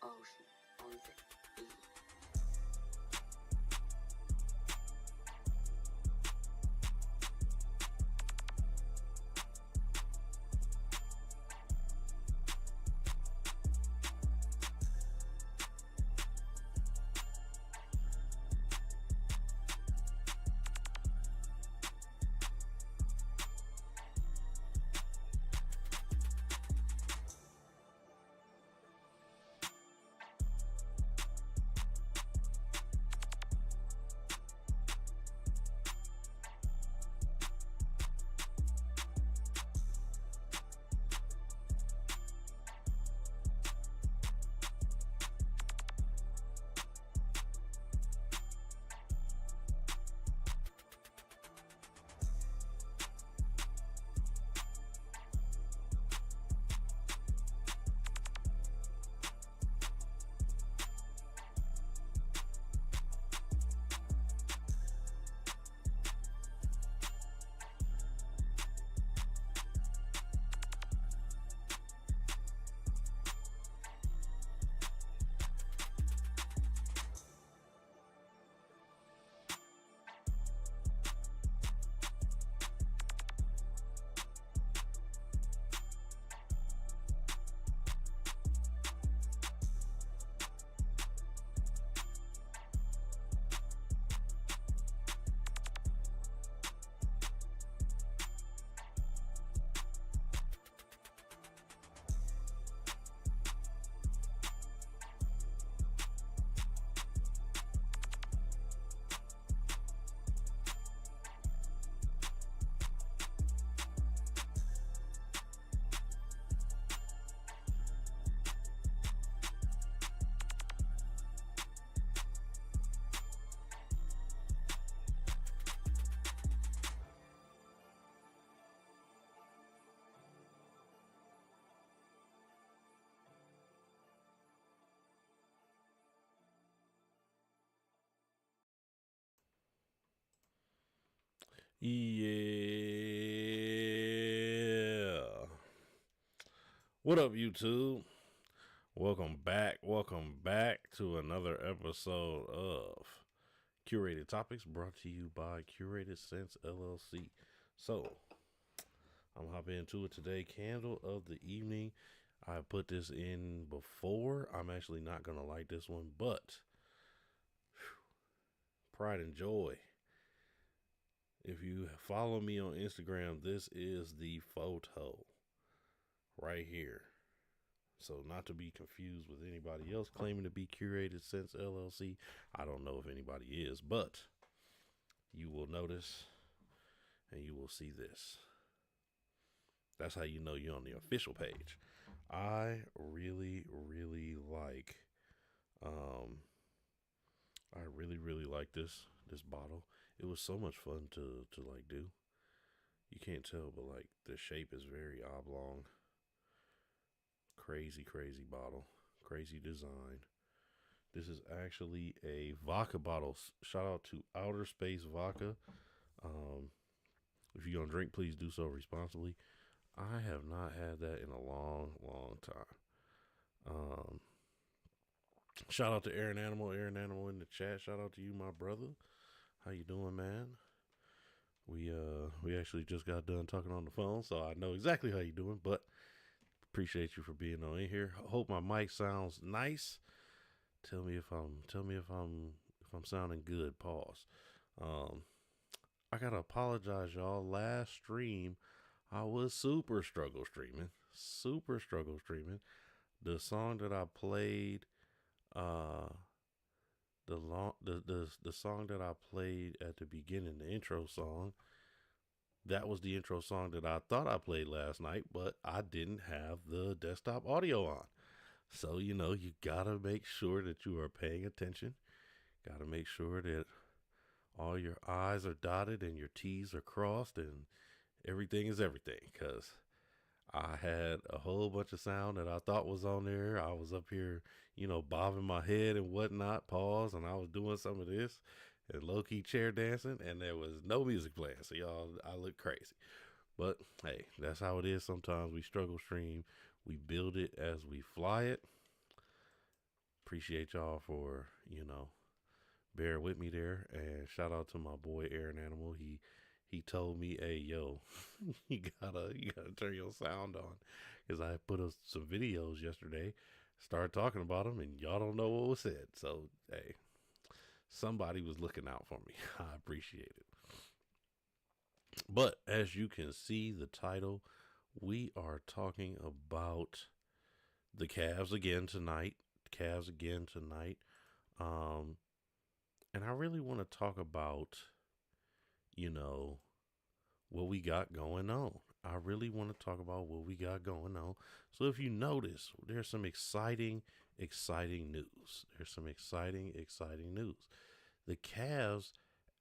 Ocean on the beat. Yeah. What up, YouTube? Welcome back. Welcome back to another episode of Curated Topics brought to you by Curated Sense LLC. So, I'm hopping into it today. Candle of the evening. I put this in before. I'm actually not going to like this one, but pride and joy. If you follow me on Instagram, this is the photo right here. So not to be confused with anybody else claiming to be Curated Sense LLC. I don't know if anybody is, but you will notice and you will see this. That's how you know you're on the official page. I really like this bottle. It was so much fun to like do. You can't tell, but like the shape is very oblong. Crazy bottle. Crazy design. This is actually a vodka bottle. Shout out to Outer Space Vodka. If you're gonna drink, please do so responsibly. I have not had that in a long time. Shout out to Aaron Animal in the chat. Shout out to you, my brother. How you doing, man? We actually just got done talking on the phone, so I know exactly how you doing. But appreciate you for being on in here. I hope my mic sounds nice. Tell me if I'm sounding good. Pause. I gotta apologize, y'all. Last stream, I was super struggle streaming. The song that I played, the song that I played at the beginning, the intro song, that was the intro song that I thought I played last night, but I didn't have the desktop audio on. So, you gotta make sure that you are paying attention. Gotta make sure that all your I's are dotted and your T's are crossed and everything is everything. Because I had a whole bunch of sound that I thought was on there. I was up here, bobbing my head and whatnot, pause, and I was doing some of this and low-key chair dancing, and there was no music playing. So, y'all, I look crazy. But, hey, that's how it is. Sometimes we struggle stream. We build it as we fly it. appreciate y'all for, bear with me there. And shout out to my boy Aaron Animal. He told me, "Hey, yo, you gotta turn your sound on," because I put up some videos yesterday, started talking about them, and y'all don't know what was said. So hey, somebody was looking out for me. I appreciate it. But as you can see, the title, we are talking about the Cavs again tonight. Cavs again tonight. Um, and I really want to talk about, you know, what we got going on. I really want to talk about what we got going on. So if you notice, there's some exciting news. There's some exciting news. The Cavs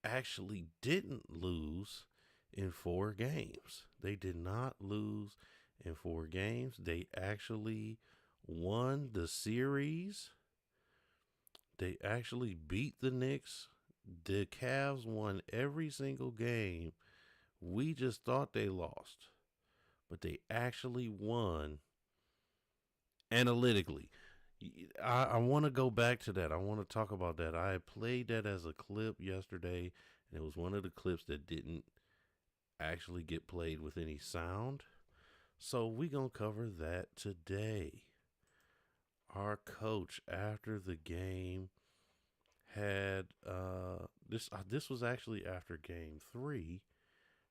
actually didn't lose in 4 games. They did not lose in 4 games. They actually won the series. They actually beat the Knicks. The Cavs won every single game. We just thought they lost, but they actually won analytically. I want to go back to that. I want to talk about that. I played that as a clip yesterday, and it was one of the clips that didn't actually get played with any sound. So we're going to cover that today. Our coach, after the game, had this was actually after game 3,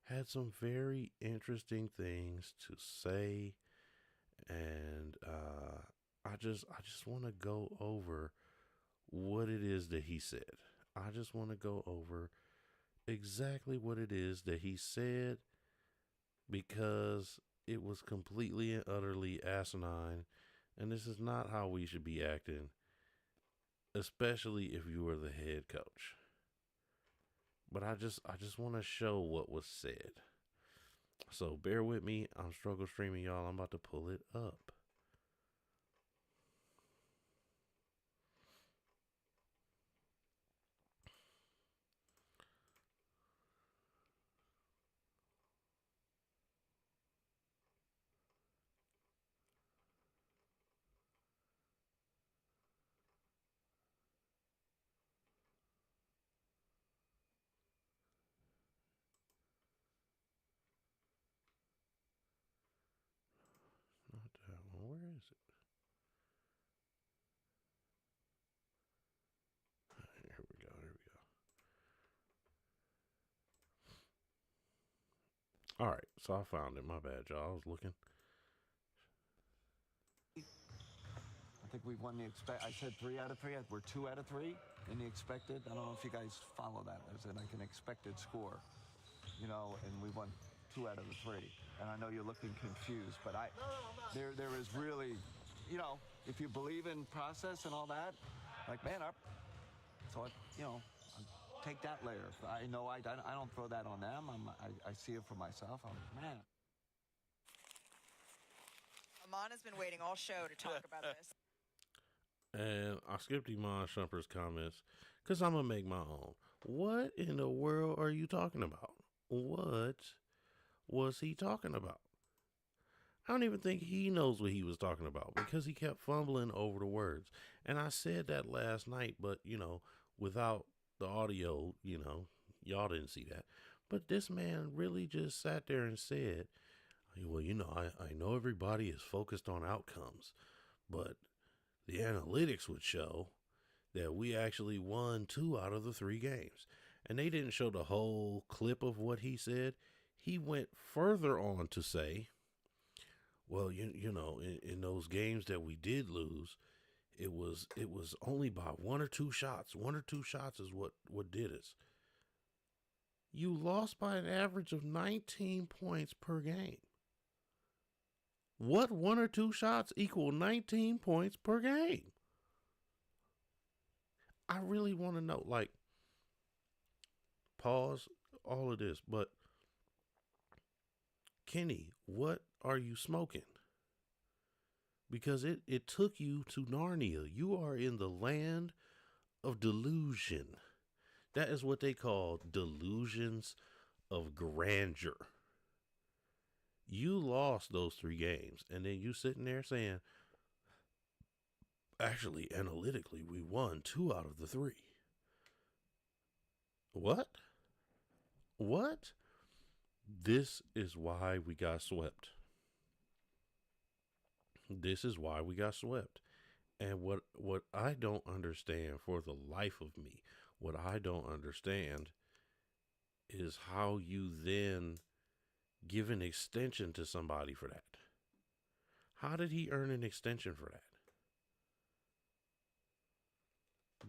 had some very interesting things to say, and I just want to go over what it is that he said. I just want to go over exactly what it is that he said, because it was completely and utterly asinine, and this is not how we should be acting, especially if you are the head coach. But I just want to show what was said. So bear with me. I'm struggle streaming, y'all. I'm about to pull it up. Not that one. Where is it? Here we go. Here we go. All right. So I found it. My bad, y'all. I was looking. I think we won the I said 3 out of 3. We're 2 out of 3 in the expected. I don't know if you guys follow that. There's like an expected score, and we won 2 out of the 3. And I know you're looking confused, but there is really, if you believe in process and all that, like, man, take that layer. I know I don't throw that on them. I see it for myself. Man. Amon has been waiting all show to talk about this. And I skipped Iman Shumpert's comments because I'm going to make my own. What in the world are you talking about? What was he talking about? I don't even think he knows what he was talking about, because he kept fumbling over the words. And I said that last night, but, without the audio, y'all didn't see that. But this man really just sat there and said, well, I know everybody is focused on outcomes, but the analytics would show that we actually won 2 out of the 3 games. And they didn't show the whole clip of what he said. He went further on to say, well, in those games that we did lose, it was only by 1 or 2 shots. 1 or 2 shots is what did us. You lost by an average of 19 points per game. What 1 or 2 shots equal 19 points per game? I really want to know, like, pause all of this, but Kenny, what are you smoking? Because it took you to Narnia. You are in the land of delusion. That is what they call delusions of grandeur. You lost those 3 games, and then you sitting there saying, Actually, analytically, we won 2 out of the 3. What? What? This is why we got swept. This is why we got swept. And what I don't understand for the life of me, what I don't understand is how you then give an extension to somebody for that. How did he earn an extension for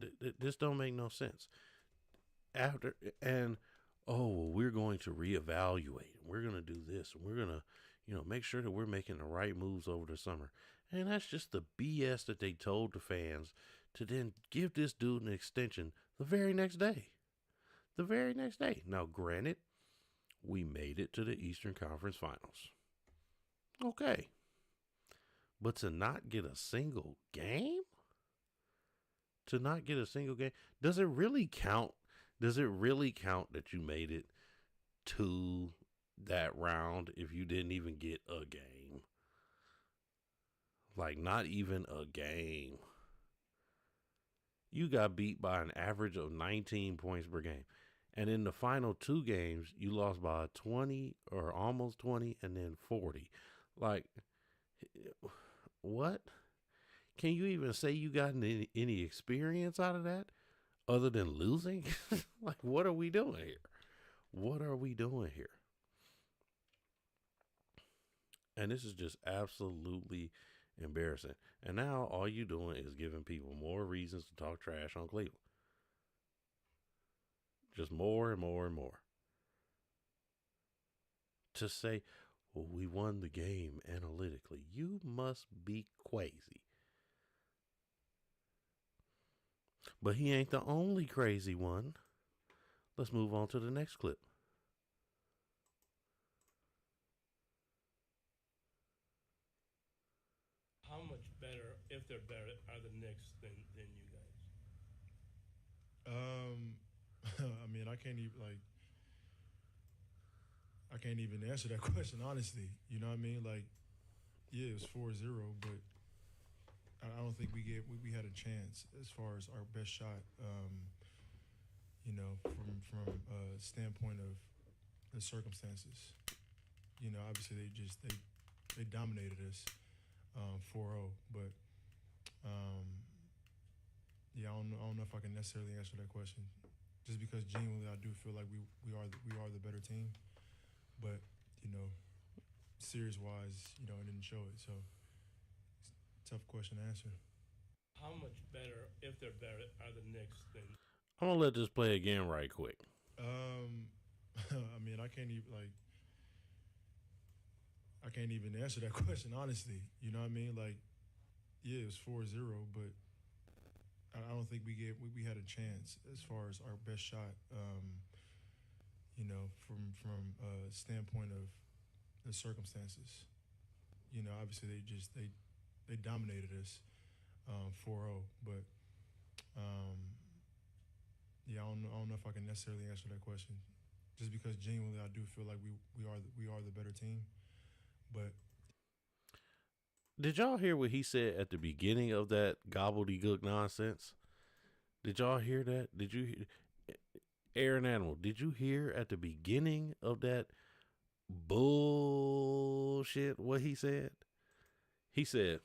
that? This don't make no sense. After and oh, well, we're going to reevaluate. We're going to do this. We're going to, make sure that we're making the right moves over the summer. And that's just the BS that they told the fans to then give this dude an extension the very next day. The very next day. Now, granted, we made it to the Eastern Conference Finals. Okay. But to not get a single game? To not get a single game? Does it really count? Does it really count that you made it to that round if you didn't even get a game? Like, not even a game. You got beat by an average of 19 points per game. And in the final 2 games, you lost by 20 or almost 20 and then 40. Like, what? Can you even say you got any experience out of that other than losing? Like, what are we doing here? What are we doing here? And this is just absolutely embarrassing. And now all you doing is giving people more reasons to talk trash on Cleveland. Just more and more and more. To say, well, we won the game analytically. You must be crazy. But he ain't the only crazy one. Let's move on to the next clip. How much better, if they're better, are the Knicks than you guys? I mean, I can't even answer that question honestly. You know what I mean? Like, yeah, it was 4-0, but I don't think we had a chance as far as our best shot. From a standpoint of the circumstances. Obviously they dominated us 4-0, but yeah, I don't know if I can necessarily answer that question. Just because genuinely I do feel like we are the better team, but series wise, it didn't show it. So it's a tough question to answer. How much better, if they're better, are the Knicks than? I'm gonna let this play again right quick. I mean, I can't even answer that question honestly. You know what I mean? Like, yeah, it was 4-0, but I don't think we had a chance as far as our best shot. From a standpoint of the circumstances. Obviously they dominated us 4-0, but yeah, I don't know if I can necessarily answer that question. Just because genuinely I do feel like we are the better team, but. Did y'all hear what he said at the beginning of that gobbledygook nonsense? Did y'all hear that? Did you, Aaron Animal, did you hear at the beginning of that bullshit what he said? He said,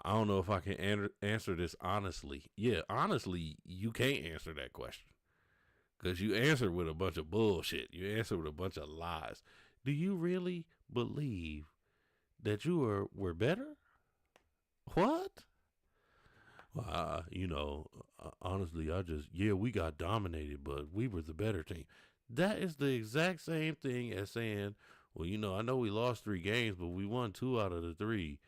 I don't know if I can answer this honestly. Yeah, honestly, you can't answer that question. Because you answered with a bunch of bullshit. You answered with a bunch of lies. Do you really believe that you were better? What? Well, honestly, we got dominated, but we were the better team. That is the exact same thing as saying, well, I know we lost 3 games, but we won 2 out of the 3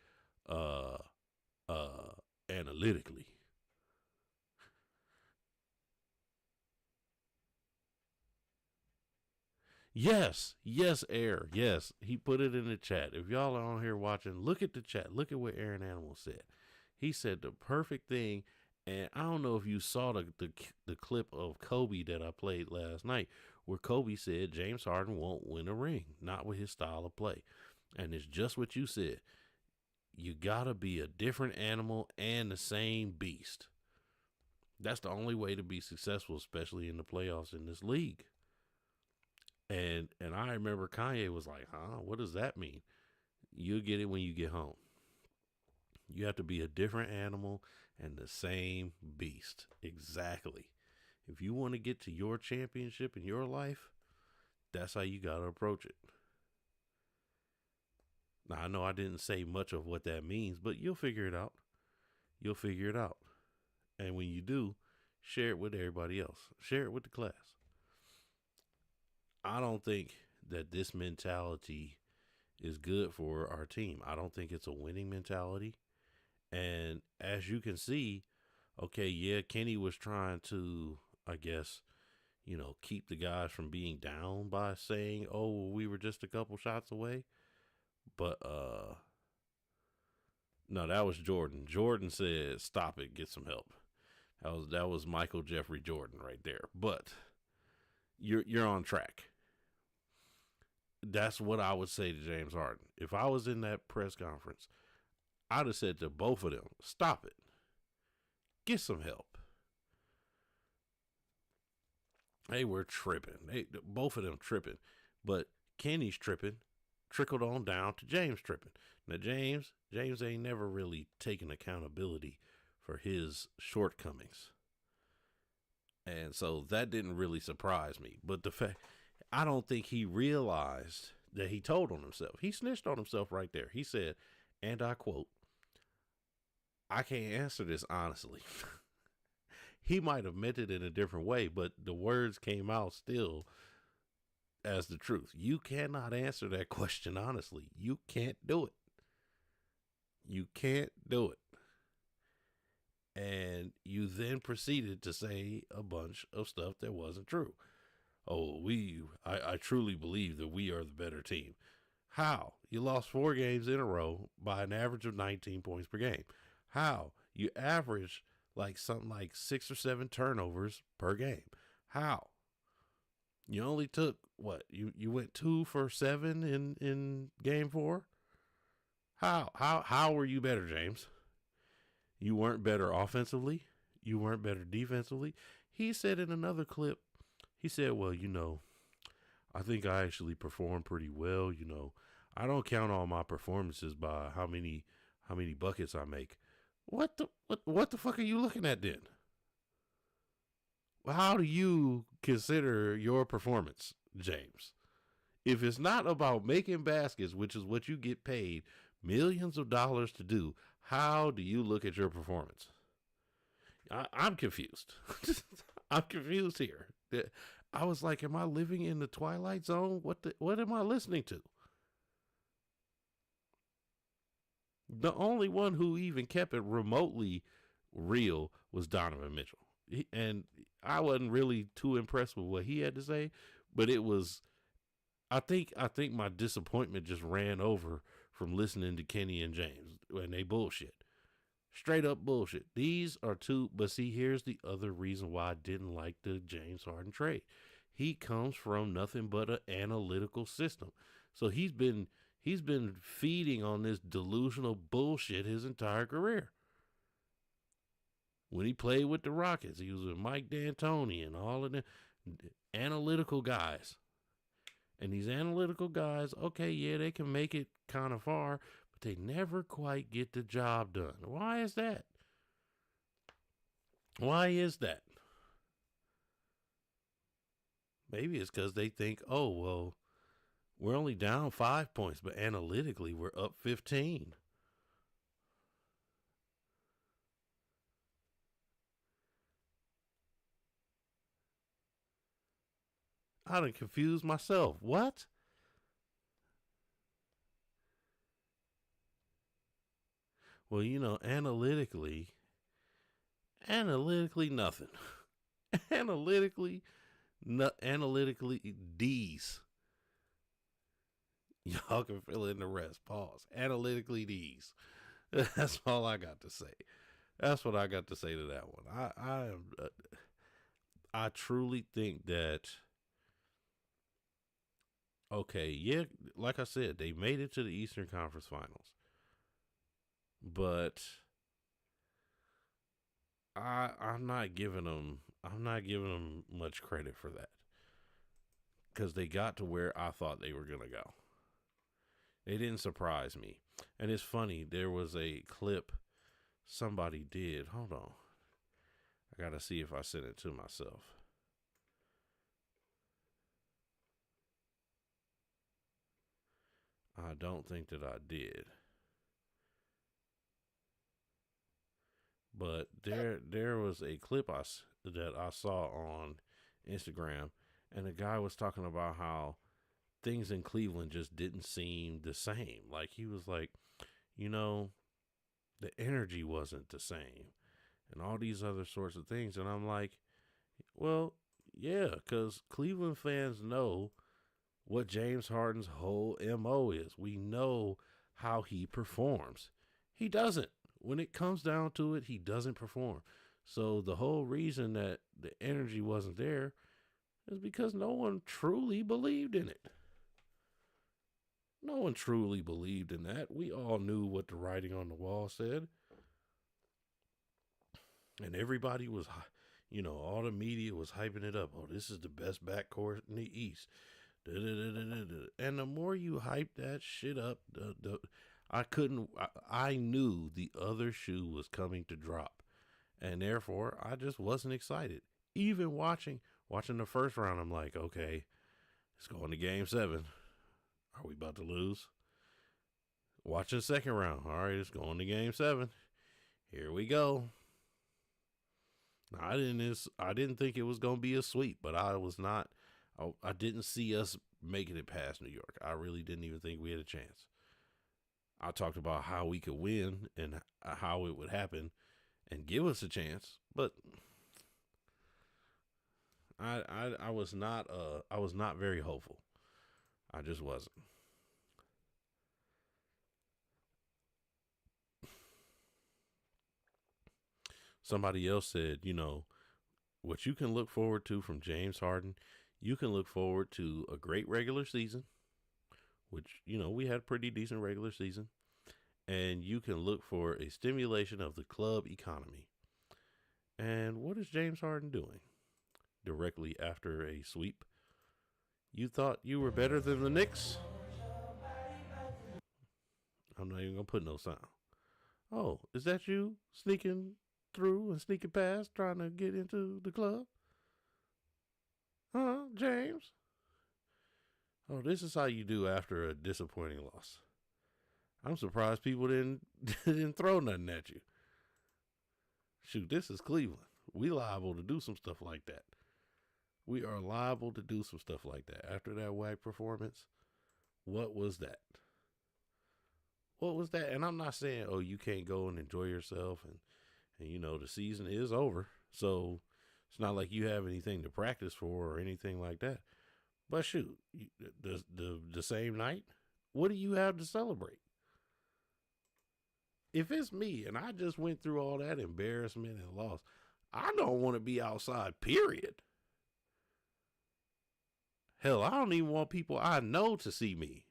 analytically. Yes, Air. Yes, he put it in the chat. If y'all are on here watching, look at the chat. Look at what Aaron Animal said. He said the perfect thing, and I don't know if you saw the clip of Kobe that I played last night, where Kobe said James Harden won't win a ring, not with his style of play. And it's just what you said. you gotta be a different animal and the same beast. That's the only way to be successful, especially in the playoffs in this league. And I remember Kanye was like, huh, what does that mean? You'll get it when you get home. You have to be a different animal and the same beast. Exactly. If you want to get to your championship in your life, that's how you got to approach it. Now, I know I didn't say much of what that means, but you'll figure it out. You'll figure it out. And when you do, share it with everybody else. Share it with the class. I don't think that this mentality is good for our team. I don't think it's a winning mentality. And as you can see, okay, yeah, Kenny was trying to, I guess, keep the guys from being down by saying, oh, we were just a couple shots away. But, no, that was Jordan. Jordan said, stop it, get some help. That was Michael Jeffrey Jordan right there. But you're on track. That's what I would say to James Harden. If I was in that press conference, I'd have said to both of them, stop it. Get some help. They were tripping. Both of them tripping. But Kenny's tripping trickled on down to James tripping. Now, James ain't never really taken accountability for his shortcomings. And so that didn't really surprise me. But the fact, I don't think he realized that he told on himself. He snitched on himself right there. He said, and I quote, I can't answer this honestly. He might have meant it in a different way, but the words came out still as the truth. You cannot answer that question honestly. You can't do it. You can't do it. And you then proceeded to say a bunch of stuff that wasn't true. Oh, I truly believe that we are the better team. How? You lost 4 games in a row by an average of 19 points per game. How? You average something like 6 or 7 turnovers per game. How? You only took what? You went 2 for 7 in game 4? How were you better, James? You weren't better offensively. You weren't better defensively. He said in another clip, he said, well, I think I actually performed pretty well. I don't count all my performances by how many buckets I make. What the fuck are you looking at then? How do you consider your performance, James? If it's not about making baskets, which is what you get paid millions of dollars to do, how do you look at your performance? I'm confused. I'm confused here. I was like, am I living in the Twilight Zone? What am I listening to? The only one who even kept it remotely real was Donovan Mitchell. And I wasn't really too impressed with what he had to say, but it was, I think my disappointment just ran over from listening to Kenny and James, and they bullshit. Straight up bullshit. These are two, but see, here's the other reason why I didn't like the James Harden trade. He comes from nothing but an analytical system. So he's been feeding on this delusional bullshit his entire career. When he played with the Rockets, he was with Mike D'Antoni and all of them analytical guys. And these analytical guys, okay, yeah, they can make it kind of far, but they never quite get the job done. Why is that? Why is that? Maybe it's because they think, oh, well, we're only down 5 points, but analytically we're up 15. I done confused myself. What? Well, analytically nothing. analytically D's. Y'all can fill in the rest. Pause. Analytically D's. That's all I got to say. That's what I got to say to that one. I truly think that, okay, yeah, like I said, they made it to the Eastern Conference Finals. but I'm not giving them much credit for that, because they got to where I thought they were gonna go. They didn't surprise me. And it's funny, there was a clip somebody did. Hold on. I gotta see if I sent it to myself. I don't think that I did. But there was a clip that I saw on Instagram, and the guy was talking about how things in Cleveland just didn't seem the same. Like, he was like, the energy wasn't the same and all these other sorts of things. And I'm like, well, yeah, because Cleveland fans know what James Harden's whole MO is. We know how he performs. He doesn't. When it comes down to it, he doesn't perform. So the whole reason that the energy wasn't there is because no one truly believed in it. No one truly believed in that. We all knew what the writing on the wall said. And everybody was, all the media was hyping it up. Oh, this is the best backcourt in the East. And the more you hype that shit up, I knew the other shoe was coming to drop. And therefore, I just wasn't excited. Even watching the first round, I'm like, okay, it's going to game 7. Are we about to lose? Watching the second round. All right, it's going to game 7. Here we go. Now, I didn't think it was going to be a sweep, but I didn't see us making it past New York. I really didn't even think we had a chance. I talked about how we could win and how it would happen and give us a chance, but I was not very hopeful. I just wasn't. Somebody else said, what you can look forward to from James Harden, you can look forward to a great regular season, which, we had a pretty decent regular season, and you can look for a stimulation of the club economy. And what is James Harden doing directly after a sweep? You thought you were better than the Knicks? I'm not even going to put no sound. Oh, is that you sneaking through and sneaking past trying to get into the club? Huh, James? Oh, this is how you do after a disappointing loss. I'm surprised people didn't throw nothing at you. Shoot, this is Cleveland. We liable to do some stuff like that. We are liable to do some stuff like that. After that whack performance, what was that? What was that? And I'm not saying, oh, you can't go and enjoy yourself and the season is over. So it's not like you have anything to practice for or anything like that. But shoot, the same night, what do you have to celebrate? If it's me and I just went through all that embarrassment and loss, I don't want to be outside, period. Hell, I don't even want people I know to see me.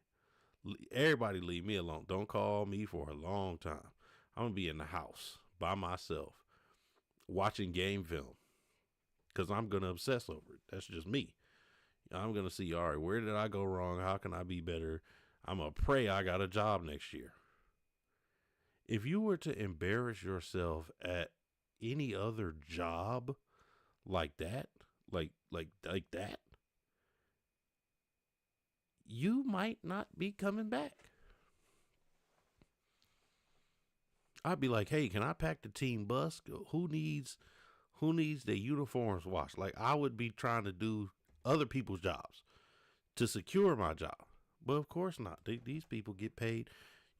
Everybody leave me alone. Don't call me for a long time. I'm going to be in the house by myself watching game film because I'm going to obsess over it. That's just me. I'm going to see, all right, where did I go wrong? How can I be better? I'm going to pray I got a job next year. If you were to embarrass yourself at any other job like that, like that, you might not be coming back. I'd be like, hey, can I pack the team bus? Who needs their uniforms washed? Like, I would be trying to do other people's jobs to secure my job. But of course not. These people get paid,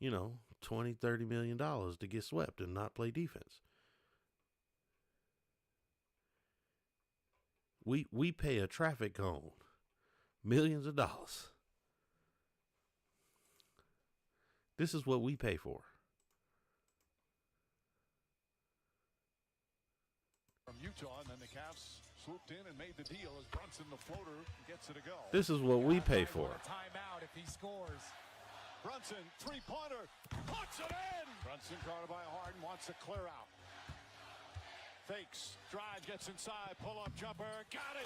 $20-30 million to get swept and not play defense. We pay a traffic cone millions of dollars. This is what we pay for. From Utah, and then the Cavs swooped in and made the deal as Brunson, the floater, gets it to go. This is what we pay for. Timeout if he scores. Brunson, three-pointer, puts it in! Brunson guarded by Harden, wants to clear out. Fakes, drive, gets inside, pull-up jumper, got it!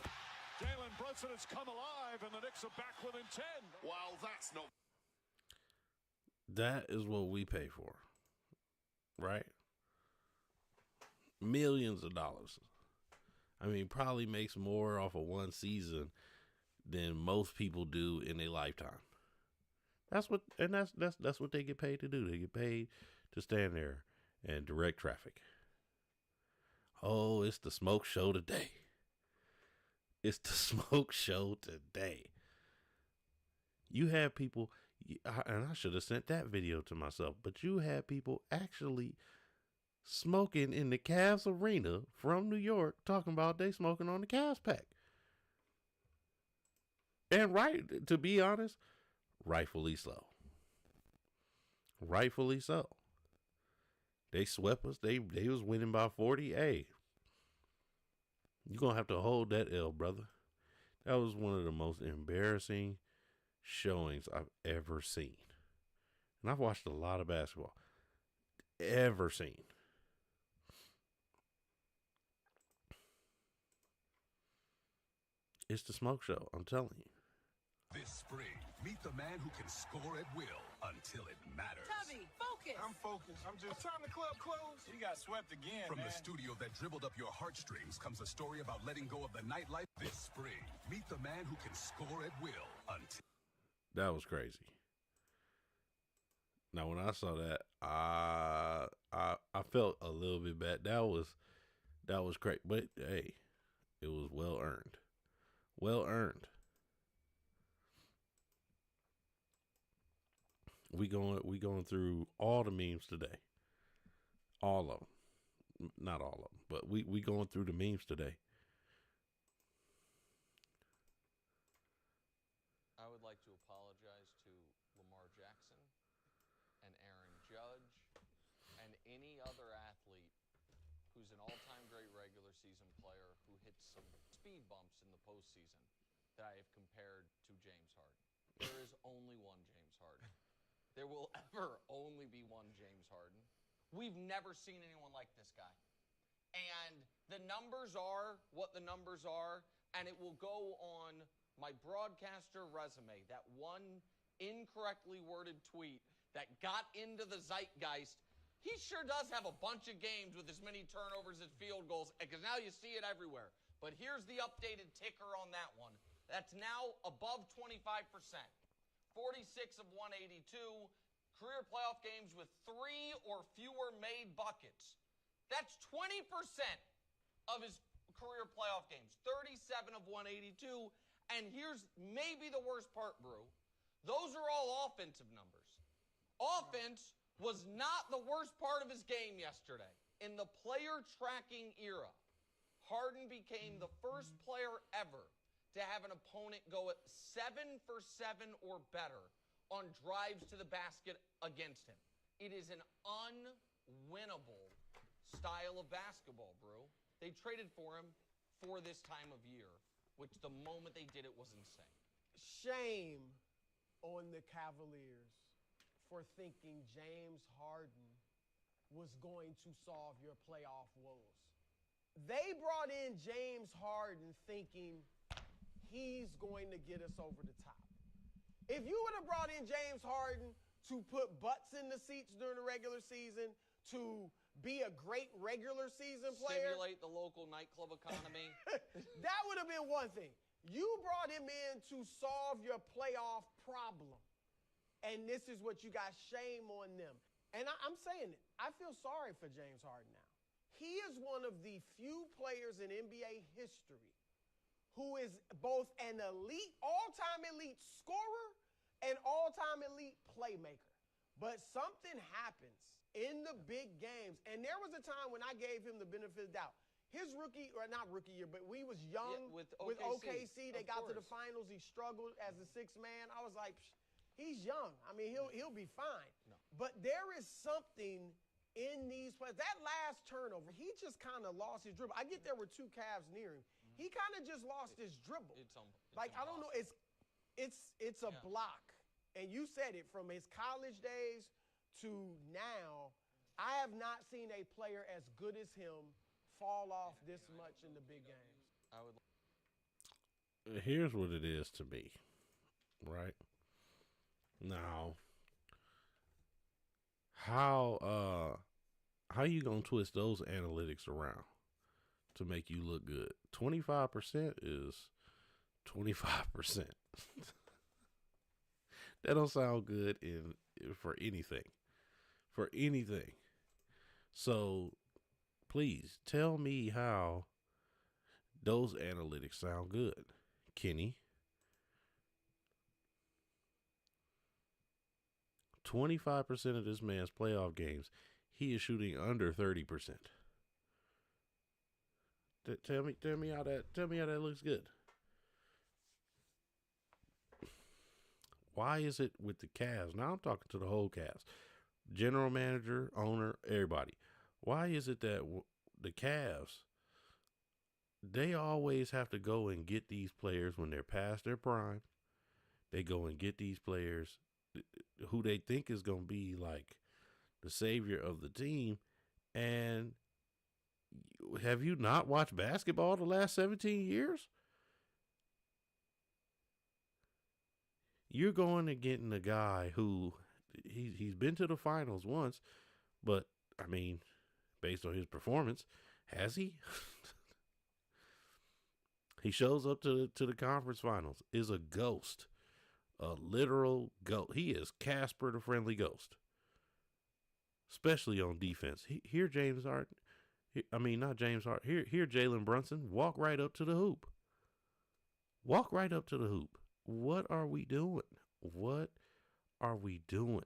Jalen Brunson has come alive, and the Knicks are back within 10. Well, that's not... That is what we pay for, right? Millions of dollars. I mean, probably makes more off of one season than most people do in a lifetime. That's what they get paid to do. They get paid to stand there and direct traffic. Oh, it's the smoke show today. It's the smoke show today. You have people, and I should have sent that video to myself, but you had people actually smoking in the Cavs arena from New York, talking about they smoking on the Cavs pack. And right, to be honest, rightfully so. Rightfully so. They swept us. They was winning by 40. Hey, you're going to have to hold that L, brother. That was one of the most embarrassing showings I've ever seen. And I've watched a lot of basketball. Ever seen. It's the smoke show, I'm telling you. This spring, meet the man who can score at will until it matters. Tubby, focus. I'm focused. I'm just time the club closed. You got swept again, From man. the studio that dribbled up your heartstrings comes a story about letting go of the nightlife. This spring, meet the man who can score at will until... That was crazy. Now, when I saw that, I felt a little bit bad. That was great. But, hey, it was well earned. Well earned. We going through all the memes today. All of them. Not all of them, but we going through the memes today. I would like to apologize to Lamar Jackson and Aaron Judge and any other athlete who's an all-time great regular season player who hits some speed bumps in the postseason that I have compared to James Harden. There is only one James Harden. There will ever only be one James Harden. We've never seen anyone like this guy. And the numbers are what the numbers are, and it will go on my broadcaster resume, that one incorrectly worded tweet that got into the zeitgeist. He sure does have a bunch of games with as many turnovers as field goals, because now you see it everywhere. But here's the updated ticker on that one. That's now above 25%. 46 of 182, career playoff games with 3 or fewer made buckets. That's 20% of his career playoff games, 37 of 182. And here's maybe the worst part, Brew. Those are all offensive numbers. Offense was not the worst part of his game yesterday. In the player tracking era, Harden became the first player ever to have an opponent go at 7 for 7 or better on drives to the basket against him. It is an unwinnable style of basketball, Brew. They traded for him for this time of year, which the moment they did it was insane. Shame on the Cavaliers for thinking James Harden was going to solve your playoff woes. They brought in James Harden thinking he's going to get us over the top. If you would have brought in James Harden to put butts in the seats during the regular season, to be a great regular season player, stimulate the local nightclub economy, that would have been one thing. You brought him in to solve your playoff problem. And this is what you got. Shame on them. And I'm saying it. I feel sorry for James Harden now. He is one of the few players in NBA history who is both an elite, all-time elite scorer and all-time elite playmaker. But something happens in the big games. And there was a time when I gave him the benefit of the doubt. His rookie, or not rookie year, but we was young with OKC. They got to the course. finals. He struggled as a sixth man. I was like, he's young. I mean, he'll be fine. No. But there is something in these plays. That last turnover, he just kind of lost his dribble. I get there were two Cavs near him. He kind of just lost his dribble. It's like, I don't know. It's a block. And you said it, from his college days to now, I have not seen a player as good as him fall off this much in the big games. I would. Here's what it is to me, right? Now, how you gonna twist those analytics around to make you look good? 25% is 25%. That don't sound good for anything. For anything. So please tell me how those analytics sound good, Kenny. 25% of this man's playoff games, he is shooting under 30%. Tell me how that looks good. Why is it with the Cavs? Now I'm talking to the whole Cavs. General manager, owner, everybody. Why is it that the Cavs, they always have to go and get these players when they're past their prime? They go and get these players who they think is going to be like the savior of the team. And have you not watched basketball the last 17 years? You're going and getting a guy who he's been to the finals once, but I mean, based on his performance, has he? He shows up to the conference finals, is a ghost, a literal ghost. He is Casper the Friendly Ghost, especially on defense. Here James Harden, not James Harden. Here Jalen Brunson, walk right up to the hoop. Walk right up to the hoop. What are we doing? What are we doing?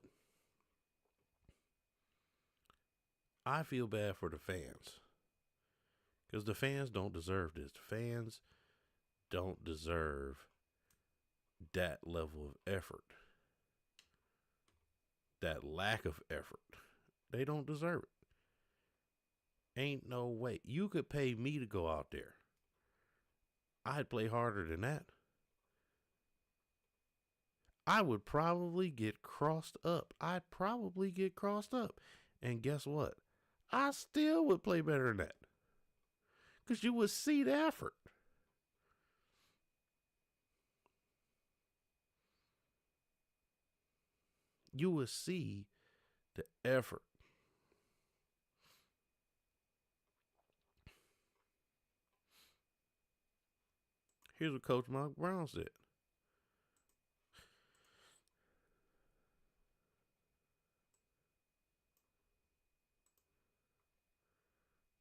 I feel bad for the fans because the fans don't deserve this. The fans don't deserve that level of effort, that lack of effort. They don't deserve it. Ain't no way. You could pay me to go out there. I'd play harder than that. I would probably get crossed up. And guess what? I still would play better than that. Because you would see the effort. You would see the effort. Here's what Coach Mark Brown said.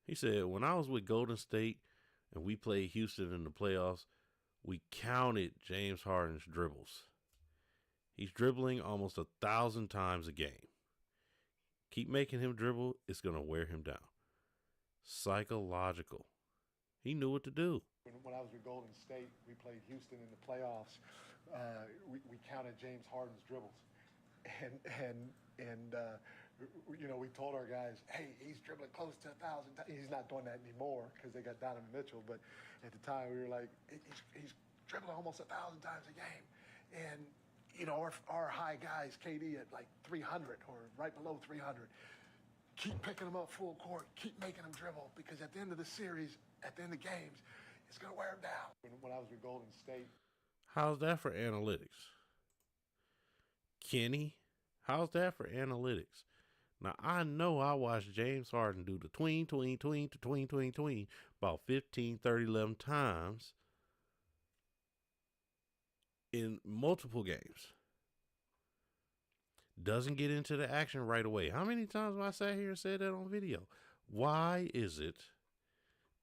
He said, when I was with Golden State and we played Houston in the playoffs, we counted James Harden's dribbles. He's dribbling almost 1,000 times a game. Keep making him dribble, it's going to wear him down. Psychological. He knew what to do. When I was with Golden State, we played Houston in the playoffs. We counted James Harden's dribbles. And we told our guys, hey, he's dribbling close to 1,000 times. He's not doing that anymore because they got Donovan Mitchell. But at the time, we were like, he's dribbling almost 1,000 times a game. And, our high guys, KD at like 300 or right below 300, keep picking him up full court, keep making him dribble, because at the end of the series, at the end of games, it's going to wear him down. When I was with Golden State. How's that for analytics? Kenny, how's that for analytics? Now, I know I watched James Harden do the tween about 15, 30, 11 times in multiple games. Doesn't get into the action right away. How many times have I sat here and said that on video? Why is it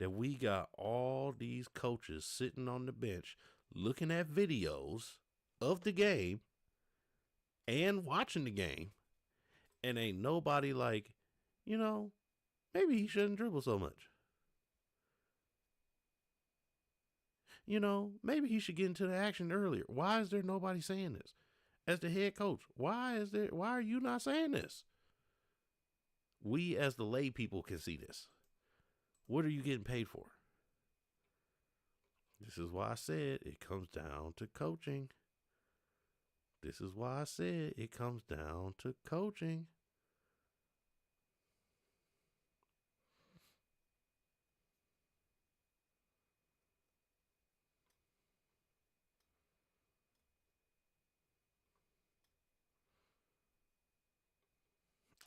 that we got all these coaches sitting on the bench looking at videos of the game and watching the game, and ain't nobody like, maybe he shouldn't dribble so much. Maybe he should get into the action earlier. Why is there nobody saying this? As the head coach, why are you not saying this? We as the lay people can see this. What are you getting paid for? This is why I said it comes down to coaching. This is why I said it comes down to coaching.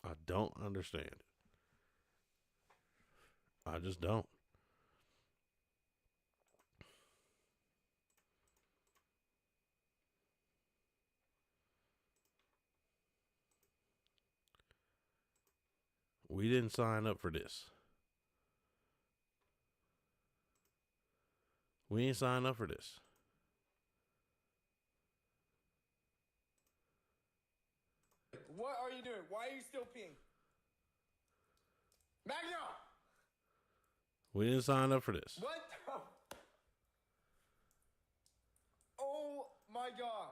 I don't understand it. I just don't. We didn't sign up for this. We ain't signed up for this. What are you doing? Why are you still peeing? Magno! We didn't sign up for this. What the? Oh my God.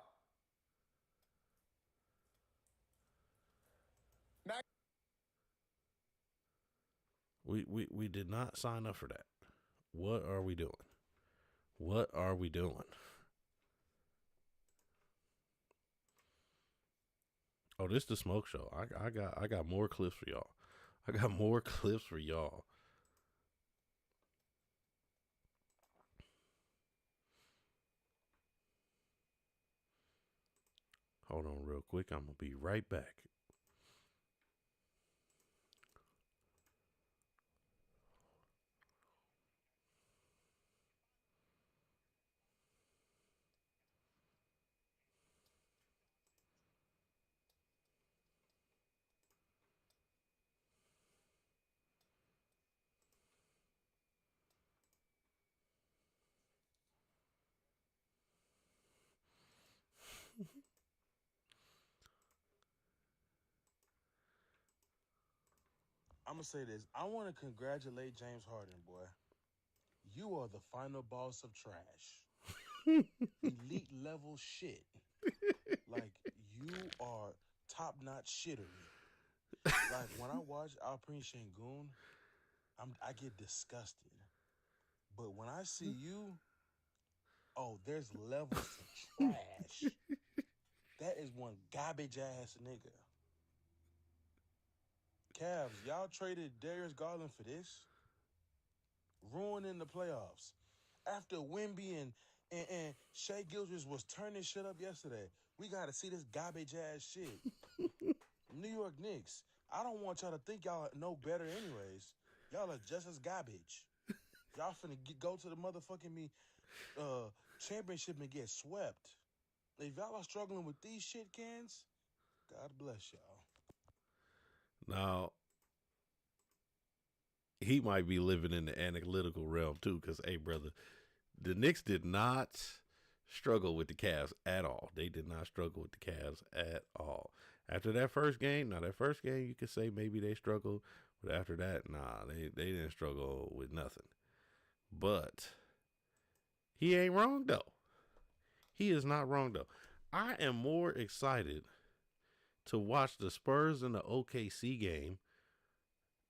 We did not sign up for that. What are we doing? What are we doing? Oh, this the smoke show. I got more clips for y'all. I got more clips for y'all. Hold on real quick. I'm gonna be right back. I'm going to say this. I want to congratulate James Harden, boy. You are the final boss of trash. Elite level shit. Like, you are top-notch shittery. Like, when I watch Alperen Şengün, I get disgusted. But when I see you, oh, there's levels to trash. That is one garbage-ass nigga. Cavs, y'all traded Darius Garland for this? Ruining the playoffs. After Wemby and Shea Gilgeous was turning shit up yesterday, we got to see this garbage-ass shit. New York Knicks, I don't want y'all to think y'all know better anyways. Y'all are just as garbage. Y'all finna go to the motherfucking championship and get swept. If y'all are struggling with these shit cans, God bless y'all. Now, he might be living in the analytical realm too, because, hey, brother, the Knicks did not struggle with the Cavs at all. They did not struggle with the Cavs at all. After that first game, you could say maybe they struggled, but after that, nah, they didn't struggle with nothing. But he ain't wrong, though. He is not wrong, though. I am more excited to watch the Spurs and the OKC game,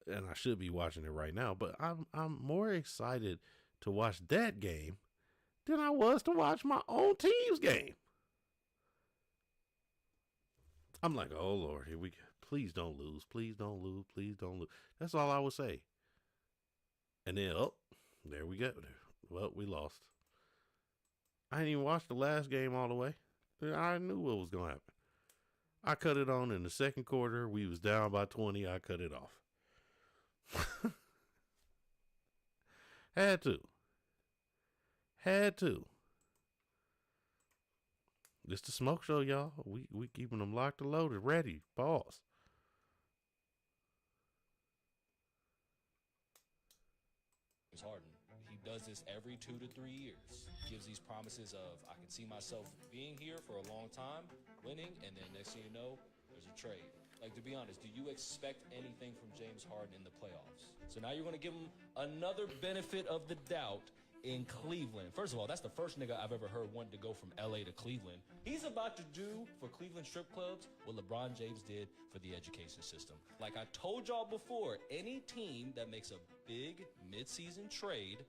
and I should be watching it right now, but I'm more excited to watch that game than I was to watch my own team's game. I'm like, oh, Lord, here we go. Please don't lose. Please don't lose. Please don't lose. That's all I would say. And then, oh, there we go. Well, we lost. I didn't even watch the last game all the way. I knew what was going to happen. I cut it on in the second quarter. We was down by 20. I cut it off. Had to. This the smoke show, y'all. We keeping them locked and loaded, ready. Pause. Harden. He does this every 2 to 3 years. Gives these promises of, I can see myself being here for a long time, winning, and then next thing you know, there's a trade. Like, to be honest, do you expect anything from James Harden in the playoffs? So now you're going to give him another benefit of the doubt in Cleveland. First of all, that's the first nigga I've ever heard wanting to go from LA to Cleveland. He's about to do for Cleveland strip clubs what LeBron James did for the education system. Like I told y'all before, any team that makes a big midseason trade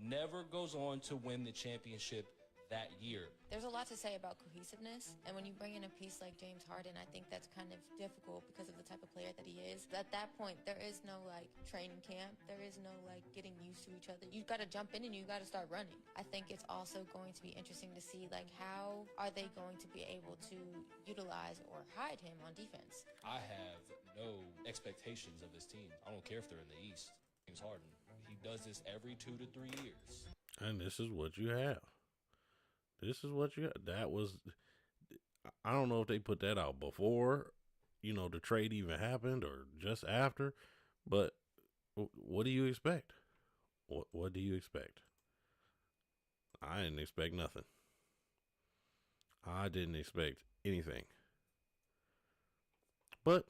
never goes on to win the championship that year. There's a lot to say about cohesiveness, and when you bring in a piece like James Harden, I think that's kind of difficult because of the type of player that he is. At that point, there is no training camp. There is no getting used to each other. You got to jump in and you got to start running. I think it's also going to be interesting to see how are they going to be able to utilize or hide him on defense. I have no expectations of this team. I don't care if they're in the East. James Harden, he does this every 2 to 3 years. And this is what you have. This is what you got. That was, I don't know if they put that out before, the trade even happened or just after, but what do you expect? What do you expect? I didn't expect nothing. I didn't expect anything. But,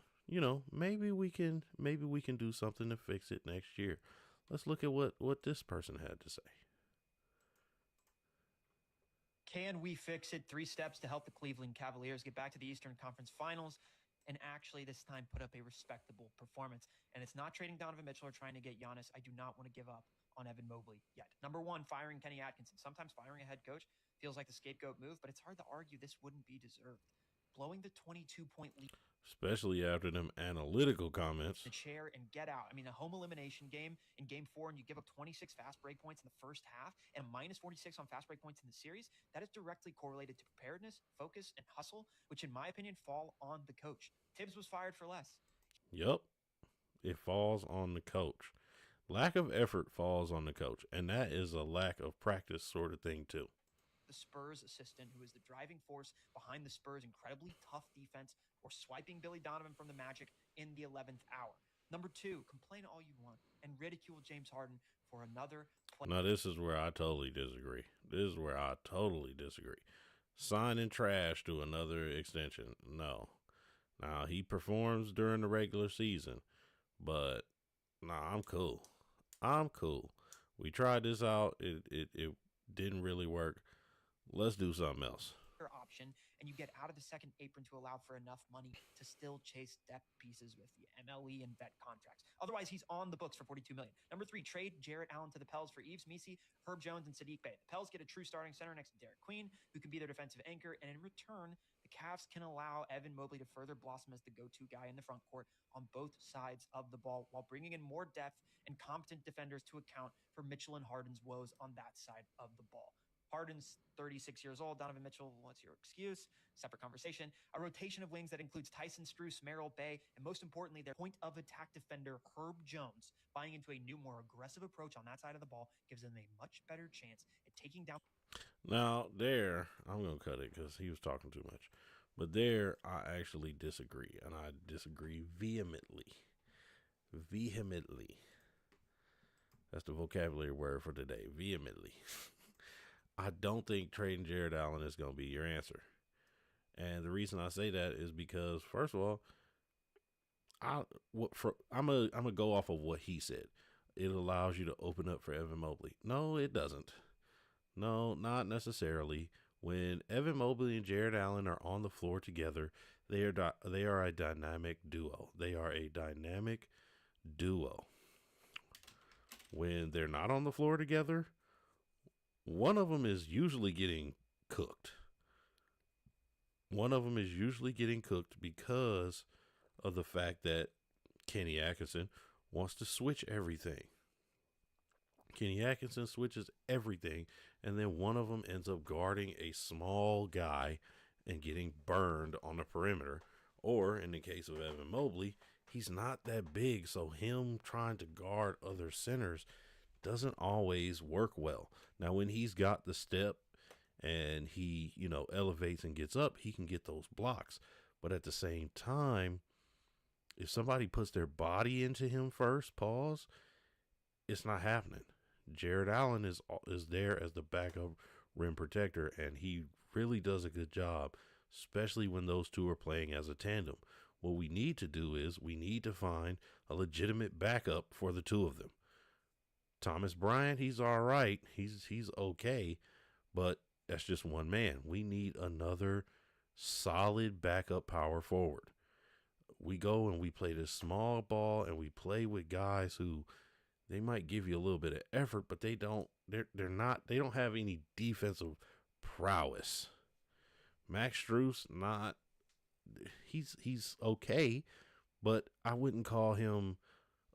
maybe we can do something to fix it next year. Let's look at what this person had to say. Can we fix it? 3 steps to help the Cleveland Cavaliers get back to the Eastern Conference Finals and actually this time put up a respectable performance. And it's not trading Donovan Mitchell or trying to get Giannis. I do not want to give up on Evan Mobley yet. Number 1, firing Kenny Atkinson. Sometimes firing a head coach feels like the scapegoat move, but it's hard to argue this wouldn't be deserved. Blowing the 22-point lead. Especially after them analytical comments. The chair and get out. I mean, a home elimination game in game 4, and you give up 26 fast break points in the first half and a minus 46 on fast break points in the series. That is directly correlated to preparedness, focus, and hustle, which in my opinion fall on the coach. Tibbs was fired for less. Yep. It falls on the coach. Lack of effort falls on the coach, and that is a lack of practice sort of thing too. The Spurs assistant, who is the driving force behind the Spurs' incredibly tough defense, or swiping Billy Donovan from the Magic in the 11th hour. Number 2, complain all you want and ridicule James Harden for another play. Now, this is where I totally disagree. Signing trash to another extension. No. Now, he performs during the regular season, but I'm cool. We tried this out. It didn't really work. Let's do something else. Option, and you get out of the second apron to allow for enough money to still chase depth pieces with the MLE and vet contracts. Otherwise, he's on the books for $42 million. Number 3, trade Jarrett Allen to the Pels for Yves Missi, Herb Jones, and Sadiq Bey. The Pels get a true starting center next to Derek Queen, who can be their defensive anchor, and in return, the Cavs can allow Evan Mobley to further blossom as the go-to guy in the front court on both sides of the ball, while bringing in more depth and competent defenders to account for Mitchell and Harden's woes on that side of the ball. Harden's 36 years old. Donovan Mitchell, what's your excuse? Separate conversation. A rotation of wings that includes Tyson Strus, Merrill Bay, and most importantly, their point-of-attack defender, Herb Jones. Buying into a new, more aggressive approach on that side of the ball gives them a much better chance at taking down. Now, I'm going to cut it because he was talking too much. But I actually disagree, and I disagree vehemently. Vehemently. That's the vocabulary word for today, vehemently. I don't think trading Jarrett Allen is going to be your answer. And the reason I say that is because, first of all, I'm gonna go off of what he said. It allows you to open up for Evan Mobley. No, it doesn't. No, not necessarily. When Evan Mobley and Jarrett Allen are on the floor together, they are a dynamic duo. When they're not on the floor together, one of them is usually getting cooked. Because of the fact that Kenny Atkinson wants to switch everything. Kenny Atkinson switches everything, and then one of them ends up guarding a small guy and getting burned on the perimeter. Or in the case of Evan Mobley, he's not that big, so him trying to guard other centers doesn't always work well. Now, when he's got the step and he, elevates and gets up, he can get those blocks. But at the same time, if somebody puts their body into him first, it's not happening. Jarrett Allen is there as the backup rim protector, and he really does a good job, especially when those two are playing as a tandem. What we need to do is we need to find a legitimate backup for the two of them. Thomas Bryant, he's all right. He's okay, but that's just one man. We need another solid backup power forward. We go and we play this small ball, and we play with guys who they might give you a little bit of effort, but they don't have any defensive prowess. Max Strus, he's okay, but I wouldn't call him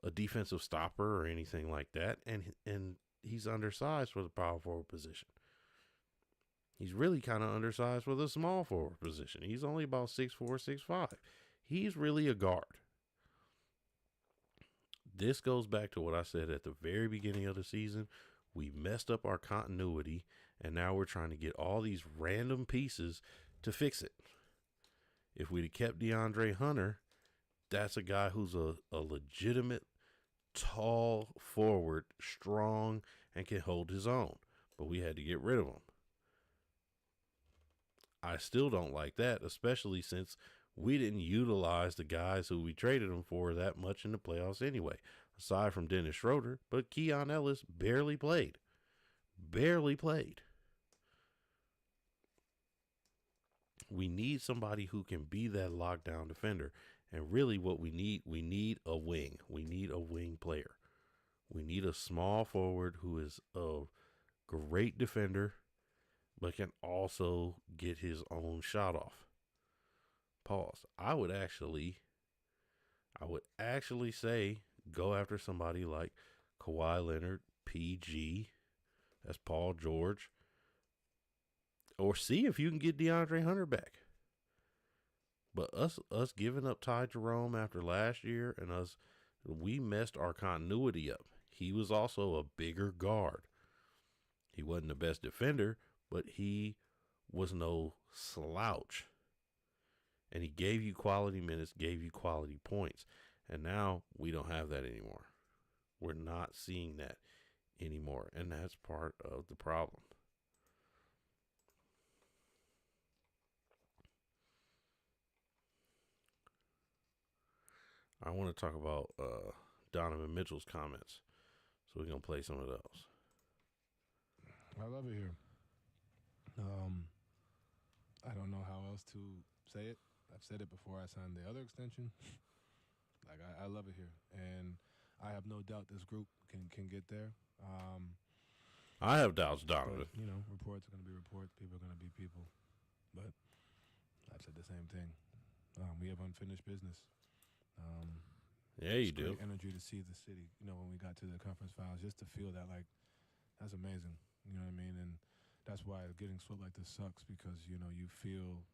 a defensive stopper or anything like that. And he's undersized for the power forward position. He's really kind of undersized for the small forward position. He's only about 6'4", 6'5". He's really a guard. This goes back to what I said at the very beginning of the season. We messed up our continuity, and now we're trying to get all these random pieces to fix it. If we'd have kept DeAndre Hunter, that's a guy who's a legitimate, tall forward, strong, and can hold his own. But we had to get rid of him. I still don't like that, especially since we didn't utilize the guys who we traded him for that much in the playoffs anyway, aside from Dennis Schroeder. But Keon Ellis barely played. Barely played. We need somebody who can be that lockdown defender. And really what we need a wing. We need a wing player. We need a small forward who is a great defender, but can also get his own shot off. Pause. I would actually say go after somebody like Kawhi Leonard, PG, that's Paul George, or see if you can get DeAndre Hunter back. But us giving up Ty Jerome after last year, and we messed our continuity up. He was also a bigger guard. He wasn't the best defender, but he was no slouch. And he gave you quality minutes, gave you quality points. And now we don't have that anymore. We're not seeing that anymore. And that's part of the problem. I want to talk about Donovan Mitchell's comments. So we're going to play some of those. I love it here. I don't know how else to say it. I've said it before I signed the other extension. I love it here. And I have no doubt this group can get there. I have doubts, Donovan. But, reports are going to be reports. People are going to be people. But I've said the same thing. We have unfinished business. Yeah, you do. Great energy to see the city. When we got to the conference finals, just to feel that, that's amazing. You know what I mean? And that's why getting swept like this sucks because, you feel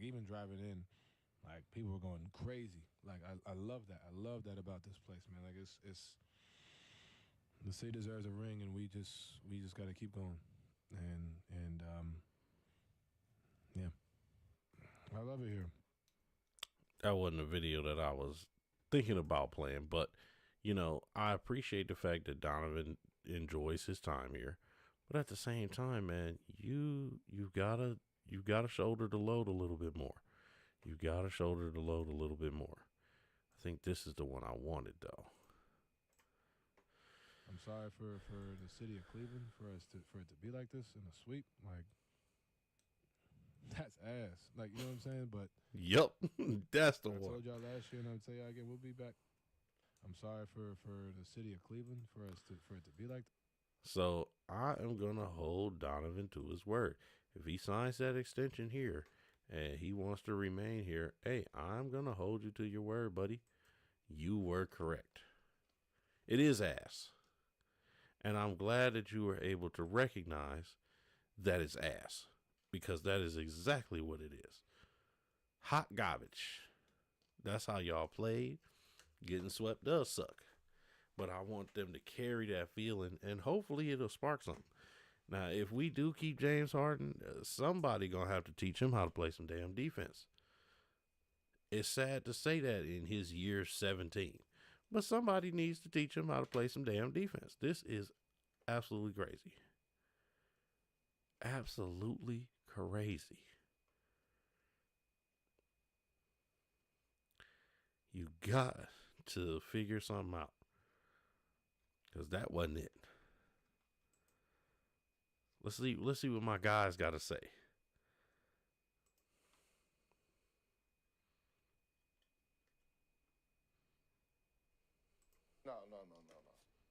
even driving in, people were going crazy. I love that. I love that about this place, man. It's the city deserves a ring, and we just got to keep going. And yeah, I love it here. That wasn't a video that I was thinking about playing, but I appreciate the fact that Donovan enjoys his time here. But at the same time, man, you've gotta shoulder the load a little bit more. You gotta shoulder the load a little bit more. I think this is the one I wanted, though. I'm sorry for the city of Cleveland for it to be like this in a sweep. That's ass. You know what I'm saying? But yep, that's the I one. told y'all last year, and I'll tell y'all again, we'll be back. I'm sorry for the city of Cleveland for it to be like that. So I am gonna hold Donovan to his word. If he signs that extension here and he wants to remain here, hey, I'm gonna hold you to your word, buddy. You were correct. It is ass. And I'm glad that you were able to recognize that it's ass. Because that is exactly what it is. Hot garbage. That's how y'all played. Getting swept does suck. But I want them to carry that feeling, and hopefully it'll spark something. Now, if we do keep James Harden, somebody going to have to teach him how to play some damn defense. It's sad to say that in his year 17. But somebody needs to teach him how to play some damn defense. This is absolutely crazy. Absolutely crazy. You got to figure something out. Because that wasn't it. Let's see what my guys got to say. No.